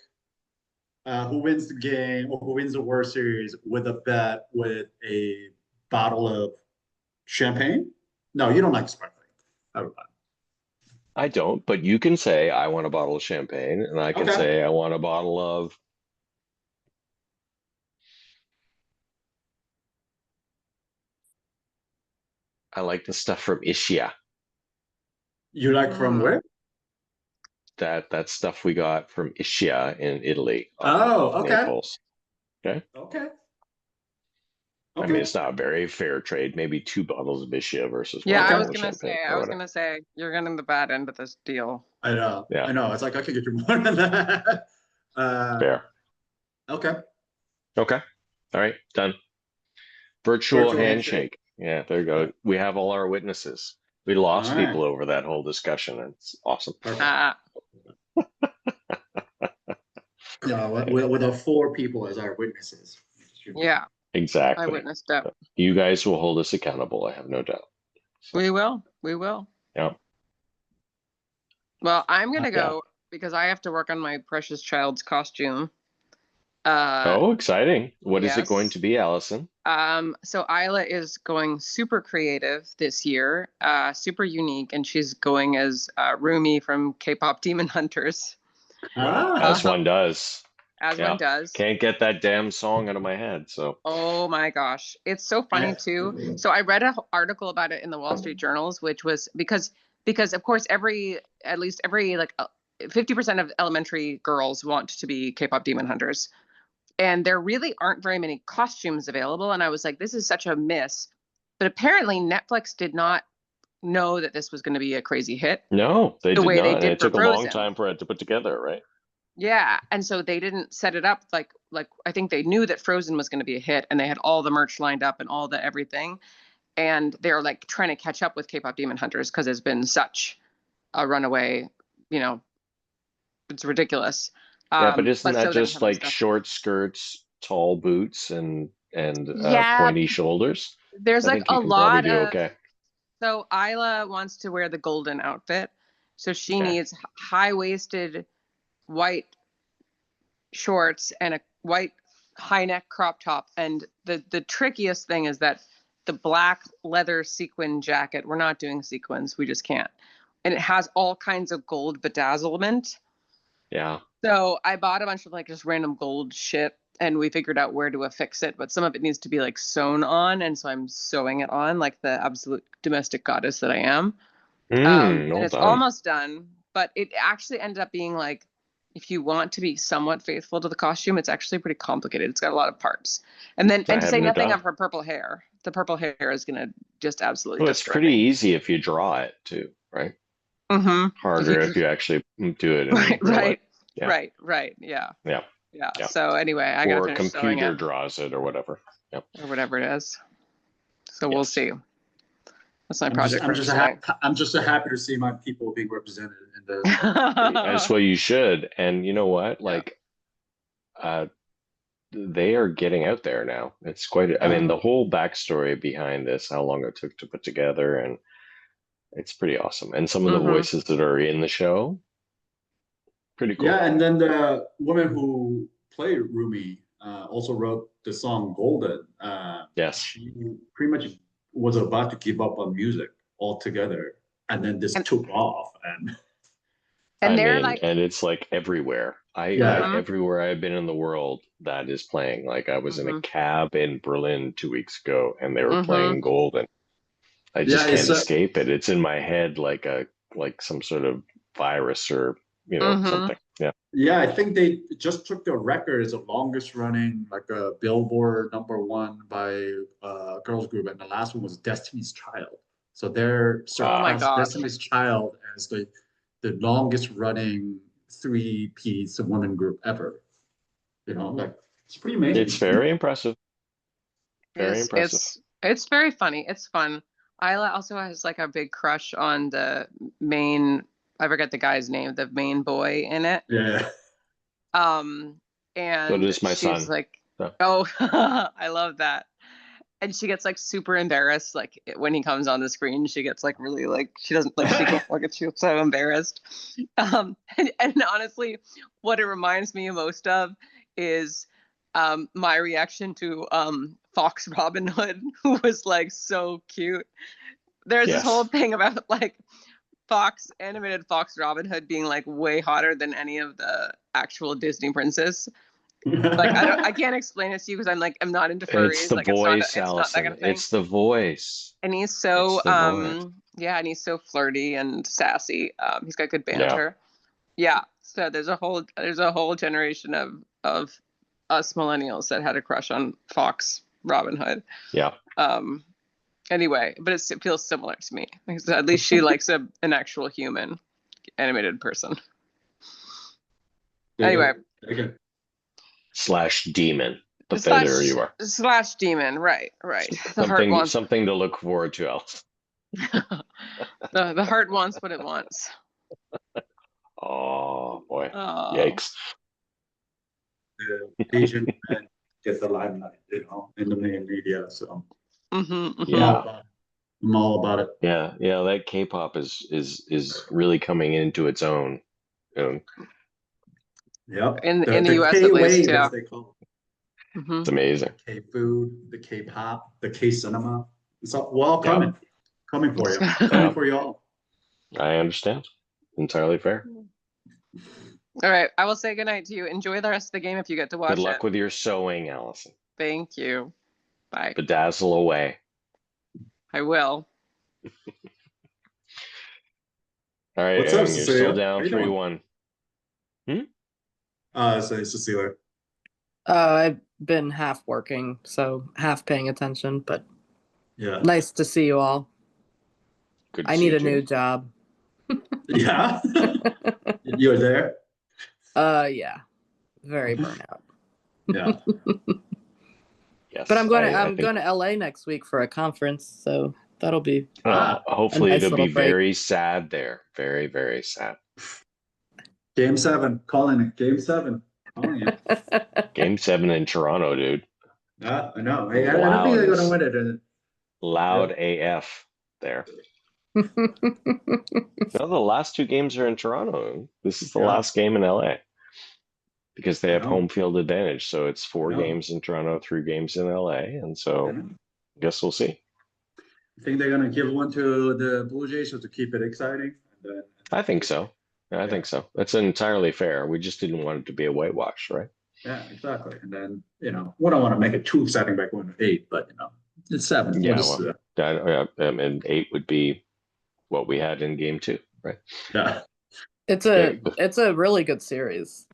who wins the game or who wins the World Series with a bet with a bottle of champagne? No, you don't like sparkling. Never mind. I don't, but you can say I want a bottle of champagne, and I can Okay. say I want a bottle of. I like the stuff from Ischia. You like from where? That stuff we got from Ischia in Italy. Oh, okay. Naples. Okay. I mean, it's not a very fair trade. Maybe 2 bottles of Ischia versus Yeah, one I was bottle of gonna champagne say. or I was whatever. gonna say you're getting the bad end of this deal. I know. Yeah. I know. It's like I could get you more than that. Fair. Okay. Okay. All right. Done. Virtual Virtual handshake. Yeah, there you go. We have all our witnesses. We lost All right. people over that whole discussion. It's awesome. Perfect. Yeah, with the 4 people as our witnesses. Yeah, I Exactly. witnessed it. You guys will hold us accountable. I have no doubt. We will. We will. Yeah. Well, I'm gonna Yeah. go because I have to work on my precious child's costume. Oh, exciting. What is it going yes. to be, Allison? So Isla is going super creative this year, super unique, and she's going as Rumi from K-pop Demon Hunters, As one does. as Yeah. one does. Can't get that damn song out of my head. So Oh my gosh, it's so funny too. So I read an article about it in the Wall Street Journals, which was because of course at least every like 50% of elementary girls want to be K-pop demon hunters. And there really aren't very many costumes available. And I was like, this is such a miss. But apparently Netflix did not know that this was going to be a crazy hit. No, they The did way not. they And did it for took a long Frozen. time for it to put together, right? Yeah. And so they didn't set it up like I think they knew that Frozen was going to be a hit, and they had all the merch lined up and all the everything. And they're like trying to catch up with K-pop demon hunters because it's been such a runaway, you know, it's ridiculous. Yeah, but isn't so that they don't just have any like stuff. short skirts, tall boots, and Yeah, pointy shoulders? there's I like think you a can probably lot do of. okay. So Isla wants to wear the golden outfit, so she Okay. needs high-waisted white shorts and a white high neck crop top. And the trickiest thing is that the black leather sequin jacket, we're not doing sequins, we just can't. And it has all kinds of gold bedazzlement. Yeah. So I bought a bunch of like just random gold shit, and we figured out where to affix it, but some of it needs to be like sewn on, and so I'm sewing it on like the absolute domestic goddess that I am. And Well it's done. almost done, but it actually ended up being like, if you want to be somewhat faithful to the costume, it's actually pretty complicated. It's got a lot of parts. And then, I and to say haven't nothing done. of her purple hair. The purple hair is gonna just absolutely Well, it's destroy pretty me. easy if you draw it too, right? Mm-hmm. Harder if you actually do it in real life. Right. Yeah. Right. Yeah. Yeah. So anyway, I gotta Or a finish sewing computer it draws it or whatever. Yep. or whatever it is. So we'll Yes. see. That's my project for today. I'm just so happy to see my people being represented in this. That's what you should. And you know what? Yeah. Like, they are getting out there now. It's quite, I mean, the whole backstory behind this, how long it took to put together, and it's pretty awesome. And some of the voices that are in the show, pretty cool. Yeah, and then the woman who played Rumi also wrote the song Golden. Yes. She pretty much was about to give up on music altogether, and then this took off. And I they're mean, like, and it's like everywhere. Everywhere I've been in the world, that is playing. Like I was in a cab in Berlin 2 weeks ago, and they were playing Golden. I just can't escape it. It's in my head like some sort of virus or something. Yeah. Yeah, I think they just took the record as the longest running, like a Billboard #1 by a girls group, and the last one was Destiny's Child. So they're surpassed Destiny's Child as the longest running 3-piece woman group ever. Like it's pretty amazing. It's very impressive. Very impressive. It's very funny. It's fun. Isla also has like a big crush on the main, I forget the guy's name, the main boy in it. Yeah. And so does my she's son. like, So. oh, I love that. And she gets like super embarrassed. Like when he comes on the screen, she gets like really like, she doesn't like, she can't look at, she's so embarrassed. And honestly, what it reminds me most of is my reaction to Fox Robin Hood, who was like so cute. There's this whole thing about like animated Fox Robin Hood being like way hotter than any of the actual Disney princess. Like I can't explain it to you because I'm not into furries. It's the like, voice, it's not Allison. that kind of thing. It's the voice. And he's so and he's so flirty and sassy. He's got good banter. Yeah. So there's a whole generation of us millennials that had a crush on Fox Robin Hood. Yeah. Anyway, but it feels similar to me. At least she likes an actual human animated person. Anyway. Okay. / demon. But there you are. / demon, right. Something to look forward to, Alice. the heart wants what it wants. Oh boy. Yikes. The Asian men get the limelight, in the main media. So Yeah. I'm all about it. Yeah, that K-pop is really coming into its own. Yep. In the US at least, yeah. They call it. It's amazing. K food, the K-pop, the K cinema. It's all coming. Coming for you. Coming for you all. I understand. Entirely fair. All right. I will say goodnight to you. Enjoy the rest of the game if you get to watch it. Good luck with your sewing, Allison. Thank you. Bye. Bedazzle away. I will. All right, What's up, you're Cecilia? still down 3-1. So Cecilia. I've been half working, so half paying attention, but Yeah. nice to see you all. Good to I see need you a new too. job. Yeah. You're there. Yeah, very burnout. Yeah. Yes. But I'm going to I I'm think, going to LA next week for a conference, so that'll be hopefully nice it'll be little break. very sad there. Very, very sad. Game 7. Calling it. Game 7. Calling you. Game 7 in Toronto, dude. Yeah, I know. I don't think they're gonna win it. Loud AF there. No, the last 2 games are in Toronto. This is the last game in LA because they have home field advantage. So it's 4 games in Toronto, 3 games in LA, and so I guess we'll see. I think they're gonna give one to the Blue Jays to keep it exciting. I think so. I think so. That's entirely fair. We just didn't want it to be a whitewash, right? Yeah, exactly. And then we don't want to make it too exciting by going to 8, but it's 7. Yeah, and 8 would be what we had in game 2, right? Yeah. It's a really good series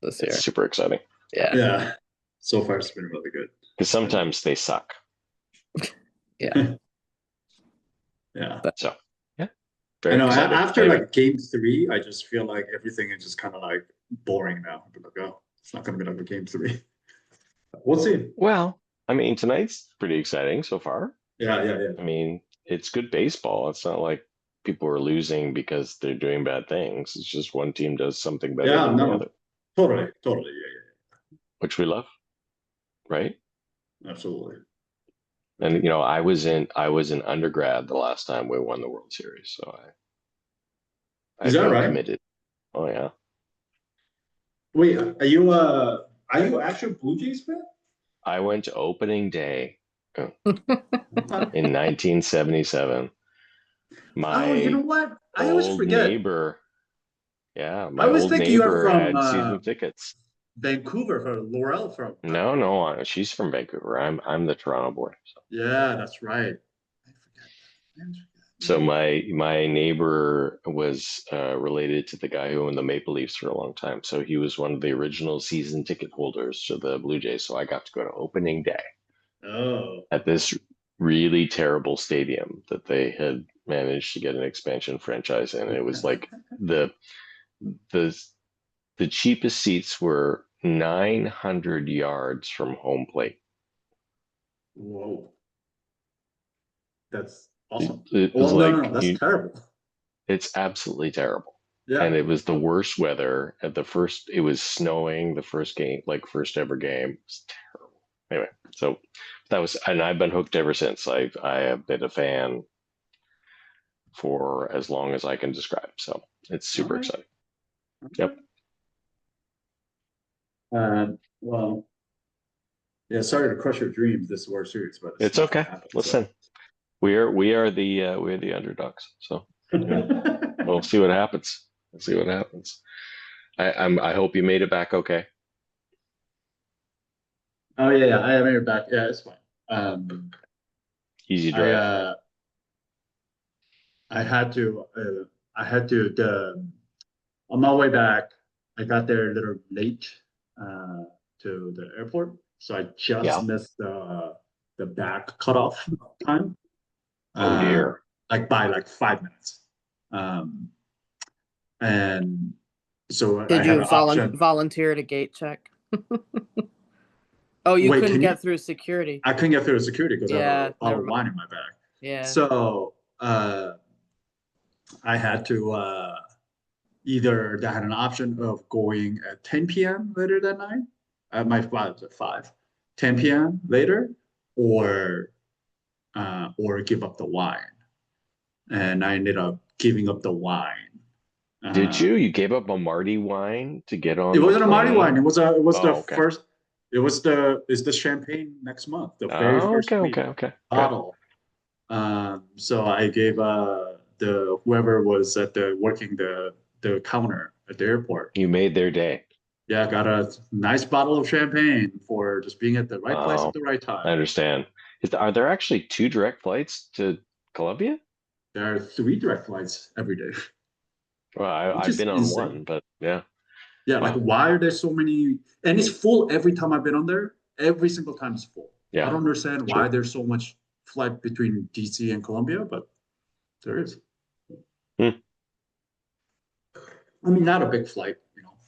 this year. It's super exciting. Yeah. So far, it's been really good. Because sometimes they suck. Yeah. Yeah. So, yeah. I know. Excited. After Anyway, game 3, I just feel like everything is just kind of like boring now. It's not going to be like a game 3. We'll see. well, I mean, tonight's pretty exciting so far. Yeah. I mean, it's good baseball. It's not like people are losing because they're doing bad things. It's just one team does something better than the other. Totally. Yeah. Which we love, right? Absolutely. And I was in undergrad the last time we won the World Series, so I Is that feel right? committed. Oh yeah. Wait, are you actual Blue Jays fan? I went to opening day in 1977. You know what? I always old forget. Neighbor. Yeah, my I always old think you are neighbor from had season tickets. Vancouver, from Laurel from. No, she's from Vancouver. I'm the Toronto boy. So. Yeah, that's right. I forget. So my neighbor was related to the guy who owned the Maple Leafs for a long time. So he was one of the original season ticket holders to the Blue Jays. So I got to go to opening day at this really terrible stadium that they had managed to get an expansion franchise in. It was like the cheapest seats were 900 yards from home plate. Whoa. That's awesome. It was that's terrible. It's absolutely terrible. Yeah. And it was the worst weather at it was snowing the first game, like first ever game. It was terrible. Anyway, so and I've been hooked ever since. I have been a fan for as long as I can describe. So it's super exciting. Yep. Well, yeah, sorry to crush your dreams this World Series, but it's okay. Listen, we are the underdogs. So we'll see what happens. I hope you made it back okay. Oh yeah, I made it back. Yeah, it's fine. Easy drive. I had to on my way back, I got there a little late to the airport, so I just missed the back cutoff time. Oh dear! By 5 minutes. And so did you volunteer to gate check? Oh, you couldn't get through security. I couldn't get through security because I had a bottle of wine in my bag. Yeah. So I had to either I had an option of going at 10 p.m. later that night. My flight was at 5, 10 p.m. later, or give up the wine. And I ended up giving up the wine. Did you? You gave up a Marty wine to get on? It wasn't a Marty wine. It was the okay. first. It's the champagne next month. The very first bottle. So I gave whoever was working the counter at the airport. You made their day. Yeah, got a nice bottle of champagne for just being at the right place at the right time. I understand. Are there actually 2 direct flights to Colombia? There are 3 direct flights every day. Well, I've been on one, but yeah. Yeah, like why are there so many? And it's full every time I've been on there. Every single time it's full. Yeah. I don't understand why there's so much flight between DC and Columbia, but there is. Hmm. I mean, not a big flight,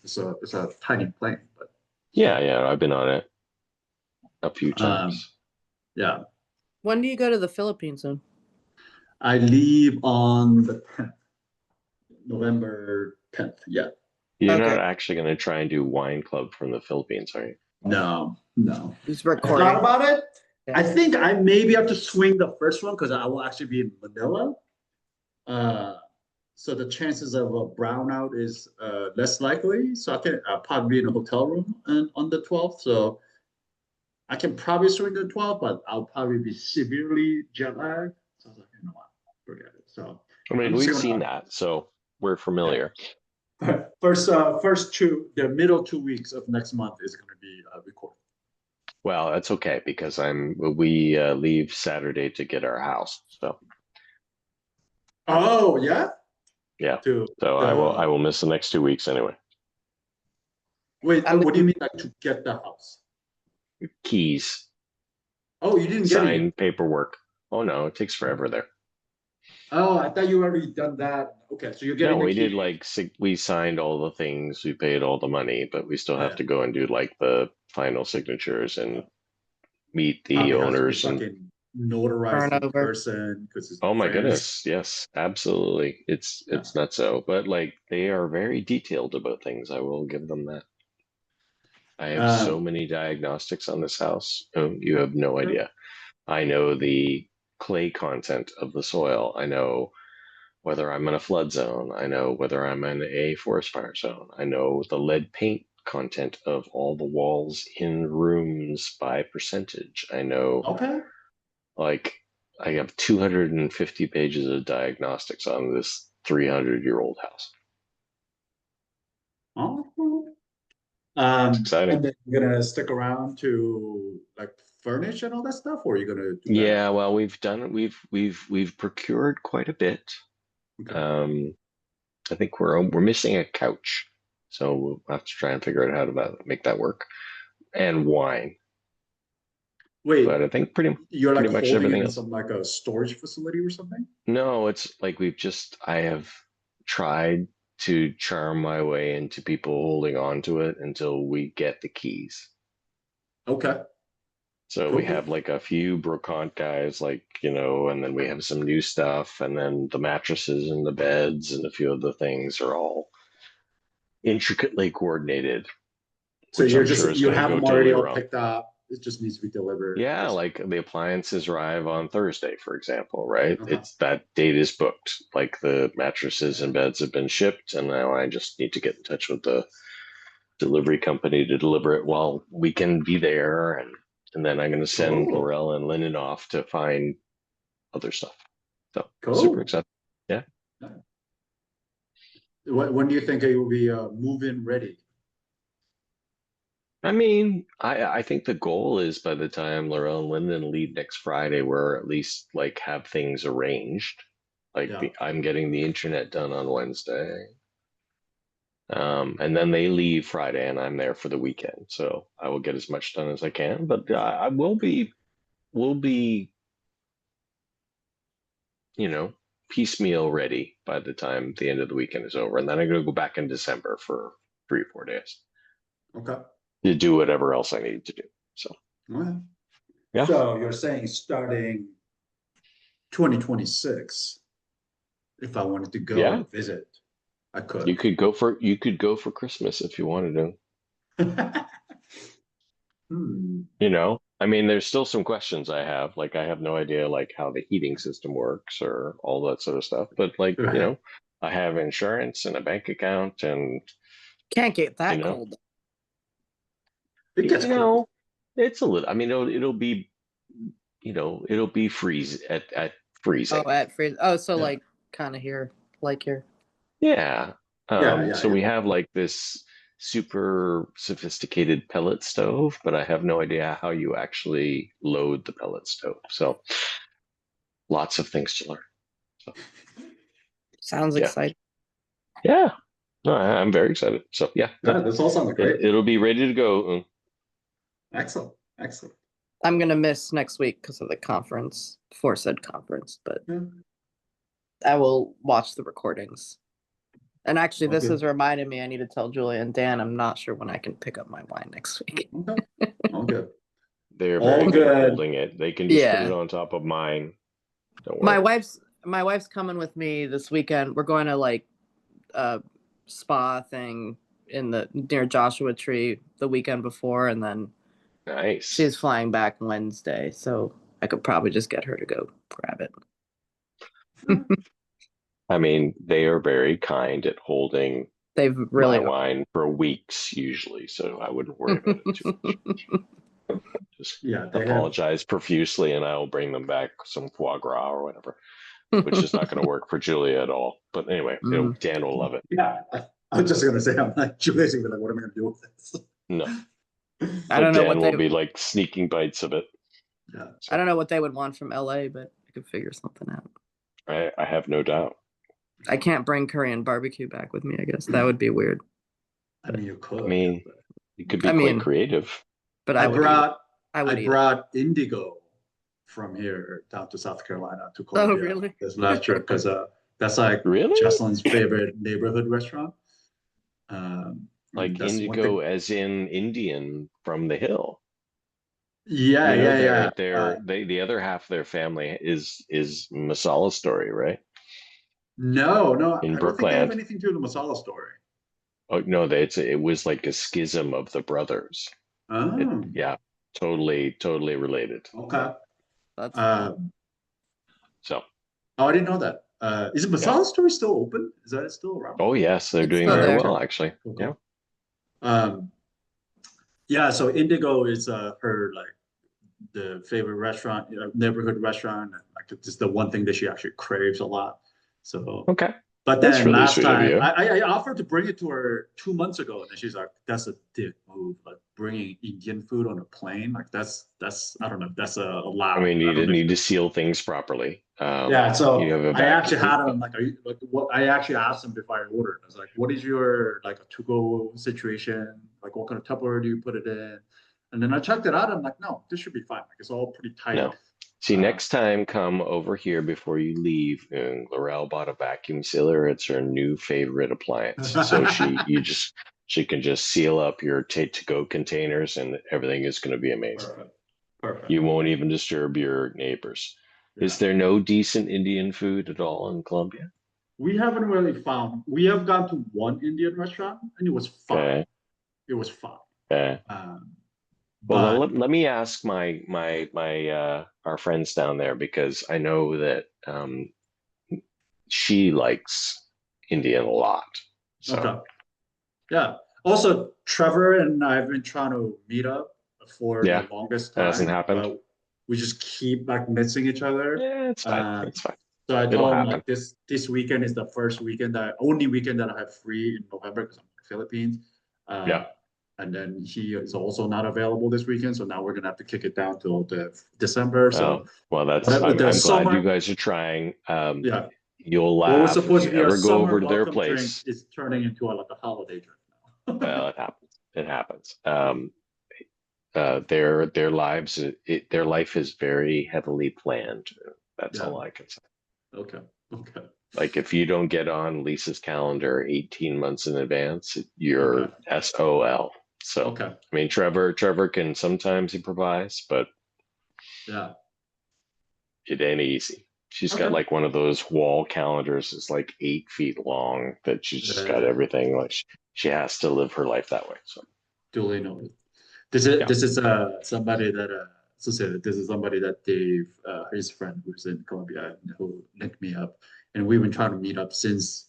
it's a tiny plane, but Yeah, I've been on it a few times. yeah. When do you go to the Philippines then? I leave on the 10th, November 10th. Yeah. You're Okay. not actually going to try and do wine club from the Philippines, are you? No. Who's I recording? thought about it. Yeah. I think I maybe have to swing the first one because I will actually be in Manila. So the chances of a brownout is less likely. So I'll probably be in a hotel room on the 12th. So I can probably swing the 12th, but I'll probably be severely jet lagged. So I was like, you know what, forget it. So I mean, I'm just we've gonna- seen that, so we're familiar. the middle 2 weeks of next month is going to be recorded. Well, that's okay because we leave Saturday to get our house. So Oh yeah. yeah. To So I will miss the next 2 weeks anyway. wait. What do you mean, like to get the house? Keys, Oh, you didn't get it. sign paperwork. Oh no, it takes forever there. Oh, I thought you already done that. Okay, so you're getting No, the we key. did we signed all the things, we paid all the money, but we still have Yeah. to go and do like the final signatures and meet the Probably has to be owners and fucking notarized in Turnover. person because it's oh my very- goodness, yes, absolutely. It's not so, but like they are very detailed about things. I will give them that. I have so many diagnostics on this house. Oh, you have no idea. I know the clay content of the soil. I know whether I'm in a flood zone. I know whether I'm in a forest fire zone. I know the lead paint content of all the walls in rooms by percentage. I know, Okay. like, I have 250 pages of diagnostics on this 300-year-old house. Oh. It's exciting. And then you're gonna stick around to like furnish and all that stuff, or are you gonna do that? Yeah, well, we've done it. We've procured quite a bit. Okay. I think we're missing a couch, so we'll have to try and figure out how to make that work. And wine, Wait, but I think pretty you're like much holding it everything in else. some like a storage facility or something? No, it's like I have tried to charm my way into people holding on to it until we get the keys. Okay. So we have like a few brocante guys, like, and then we have some new stuff, and then the mattresses and the beds and a few of the things are all intricately coordinated. So which you're I'm sure is you gonna have go them already totally all wrong. picked up. It just needs to be delivered. Yeah, like the appliances arrive on Thursday, for example, right? Uh-huh. It's that date is booked. Like the mattresses and beds have been shipped, and now I just need to get in touch with the delivery company to deliver it while we can be there, and then I'm going to send Cool. Laurel and Lennon off to find other stuff. So Cool. super excited. Yeah. When do you think it will be move-in ready? I mean, I think the goal is by the time Laurel and Linden leave next Friday, we're at least like have things arranged. Like Yeah. I'm getting the internet done on Wednesday. And then they leave Friday and I'm there for the weekend. So I will get as much done as I can, but I will be, piecemeal ready by the time the end of the weekend is over. And then I'm going to go back in December for 3 or 4 days Okay. to do whatever else I need to do. So, Okay. yeah. So you're saying starting 2026, if I wanted to go Yeah. visit, I could. You could go for Christmas if you wanted to. I mean, there's still some questions I have. Like, I have no idea like how the heating system works or all that sort of stuff. But like, Right. I have insurance and a bank account, and Can't get that cold. It gets cold. it's a little. I mean, it'll be, it'll be freeze at freezing. Oh, at freeze. Oh, so Yeah. like kind of here, like here. Yeah. Yeah, So we have like this super sophisticated pellet stove, but I have no idea how you actually load the pellet stove. So lots of things to learn. So, Sounds Yeah. exciting. yeah. No, I'm very excited. So yeah, Yeah, this all sounds great. it'll be ready to go. Excellent, excellent. I'm gonna miss next week because of the conference, for said conference, but Yeah. I will watch the recordings. And actually, this Okay. has reminded me I need to tell Julia and Dan I'm not sure when I can pick up my wine next week. Okay. All good. They're All very good at good. holding it. They can just put Yeah. it on top of mine. Don't My worry. wife's coming with me this weekend. We're going to like a spa thing near Joshua Tree the weekend before, and then Nice. she's flying back Wednesday, so I could probably just get her to go grab it. I mean, they are very kind at holding They've really my wine for weeks usually, so I wouldn't worry about it too much. Just Yeah, they have. apologize profusely, and I will bring them back some foie gras or whatever, which is not going to work for Julia at all. But anyway, Dan will love it. Yeah, I was just gonna say, I'm like, Julia's gonna be like, what am I gonna do with this? No, I don't know Dan what will be like sneaking bites of it. Yeah. I don't know what they would want from LA, but I could figure something out. I have no doubt. I can't bring Korean barbecue back with me, I guess. That would be weird. I mean, you could. I mean, you could be I quite mean, creative. But I I brought indigo from here down to South Carolina to Oh, Columbia really? this last trip because that's like Really? Jocelyn's favorite neighborhood restaurant. Like that's one indigo, thing- as in Indian from the hill. Yeah, You know, yeah. The other half of their family is Masala story, right? No, In I don't think they have Brookland. anything to do with the Masala story. Oh no, it was like a schism of the brothers. Oh, Yeah, totally related. okay. That's So, I didn't know that. Is the Masala story still open? Is that still around? oh yes, they're It's doing still very there. well actually. Okay. Yeah. Yeah. So Indigo is her like the favorite restaurant, neighborhood restaurant. And, like it's the one thing that she actually craves a lot. So, Okay. but That's then really last sweet of time you. I offered to bring it to her 2 months ago, and she's like, "That's a dick move. Like bringing Indian food on a plane, like that's I don't know. That's allowed." I mean, you don't know if need to seal things properly. Yeah, so you have a I actually vacuum. had him like, are you like what? I actually asked him before I ordered. I was like, "What is your like a to-go situation? Like, what kind of Tupperware do you put it in?" And then I checked it out. I'm like, "No, this should be fine. Like, it's all pretty tight." No. See, next time, come over here before you leave. And Laurel bought a vacuum sealer. It's her new favorite appliance. So she can just seal up your to-go containers, and everything is going to be amazing. Perfect. You won't even disturb your neighbors. Yeah. Is there no decent Indian food at all in Colombia? We haven't really found. We have gone to one Indian restaurant, and it was fine. Okay. It was fine. Okay. Well, let me ask my our friends down there, because I know that she likes Indian a lot. So. Okay. Yeah. Also, Trevor and I have been trying to meet up for the longest time. That hasn't happened. But we just keep like missing each other. Yeah, it's fine. It's fine. So I It'll told him happen. like this weekend is the only weekend that I have free in November because I'm in the Philippines. And then he is also not available this weekend, so now we're gonna have to kick it down till the December. So well, I'm glad you guys are trying. Yeah. You'll What was laugh supposed if to you be a ever go over to summer their welcome place. drink is turning into like a holiday drink now. Well, it happens. Their lives, their life is very heavily planned. That's all I can say. Okay. Like if you don't get on Lisa's calendar 18 months in advance, you're SOL. So I mean, Trevor can sometimes improvise, but it ain't easy. She's got like one of those wall calendars that's like 8 feet long that she's just got everything. Like she has to live her life that way. So duly noted. This is somebody that this is somebody that Dave, his friend who's in Colombia, who linked me up, and we've been trying to meet up since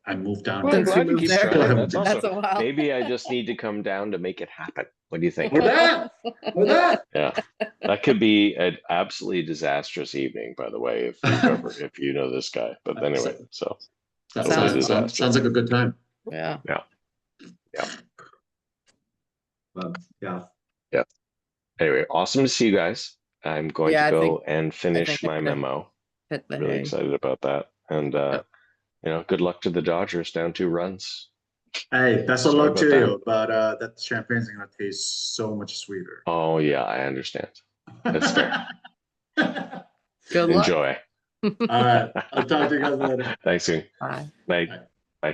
I moved down. Well, I'm Since glad you you moved keep there. trying. That's awesome. a while. Maybe I just need to come down to make it happen. What do you think? With that. Yeah, that could be an absolutely disastrous evening, by the way, if you know this guy. But anyway, so sounds like a good time. Yeah. Yeah. Anyway, awesome to see you guys. I'm going to go and finish my memo. Really excited about that, and good luck to the Dodgers, down 2 runs. Hey, that's a Sorry lot about to that. you, but that champagne is gonna taste so much sweeter. Oh yeah, I understand. That's fair. Good luck. Enjoy. All right, I'll talk to you guys later. Thanks, soon. Bye. Night. Bye.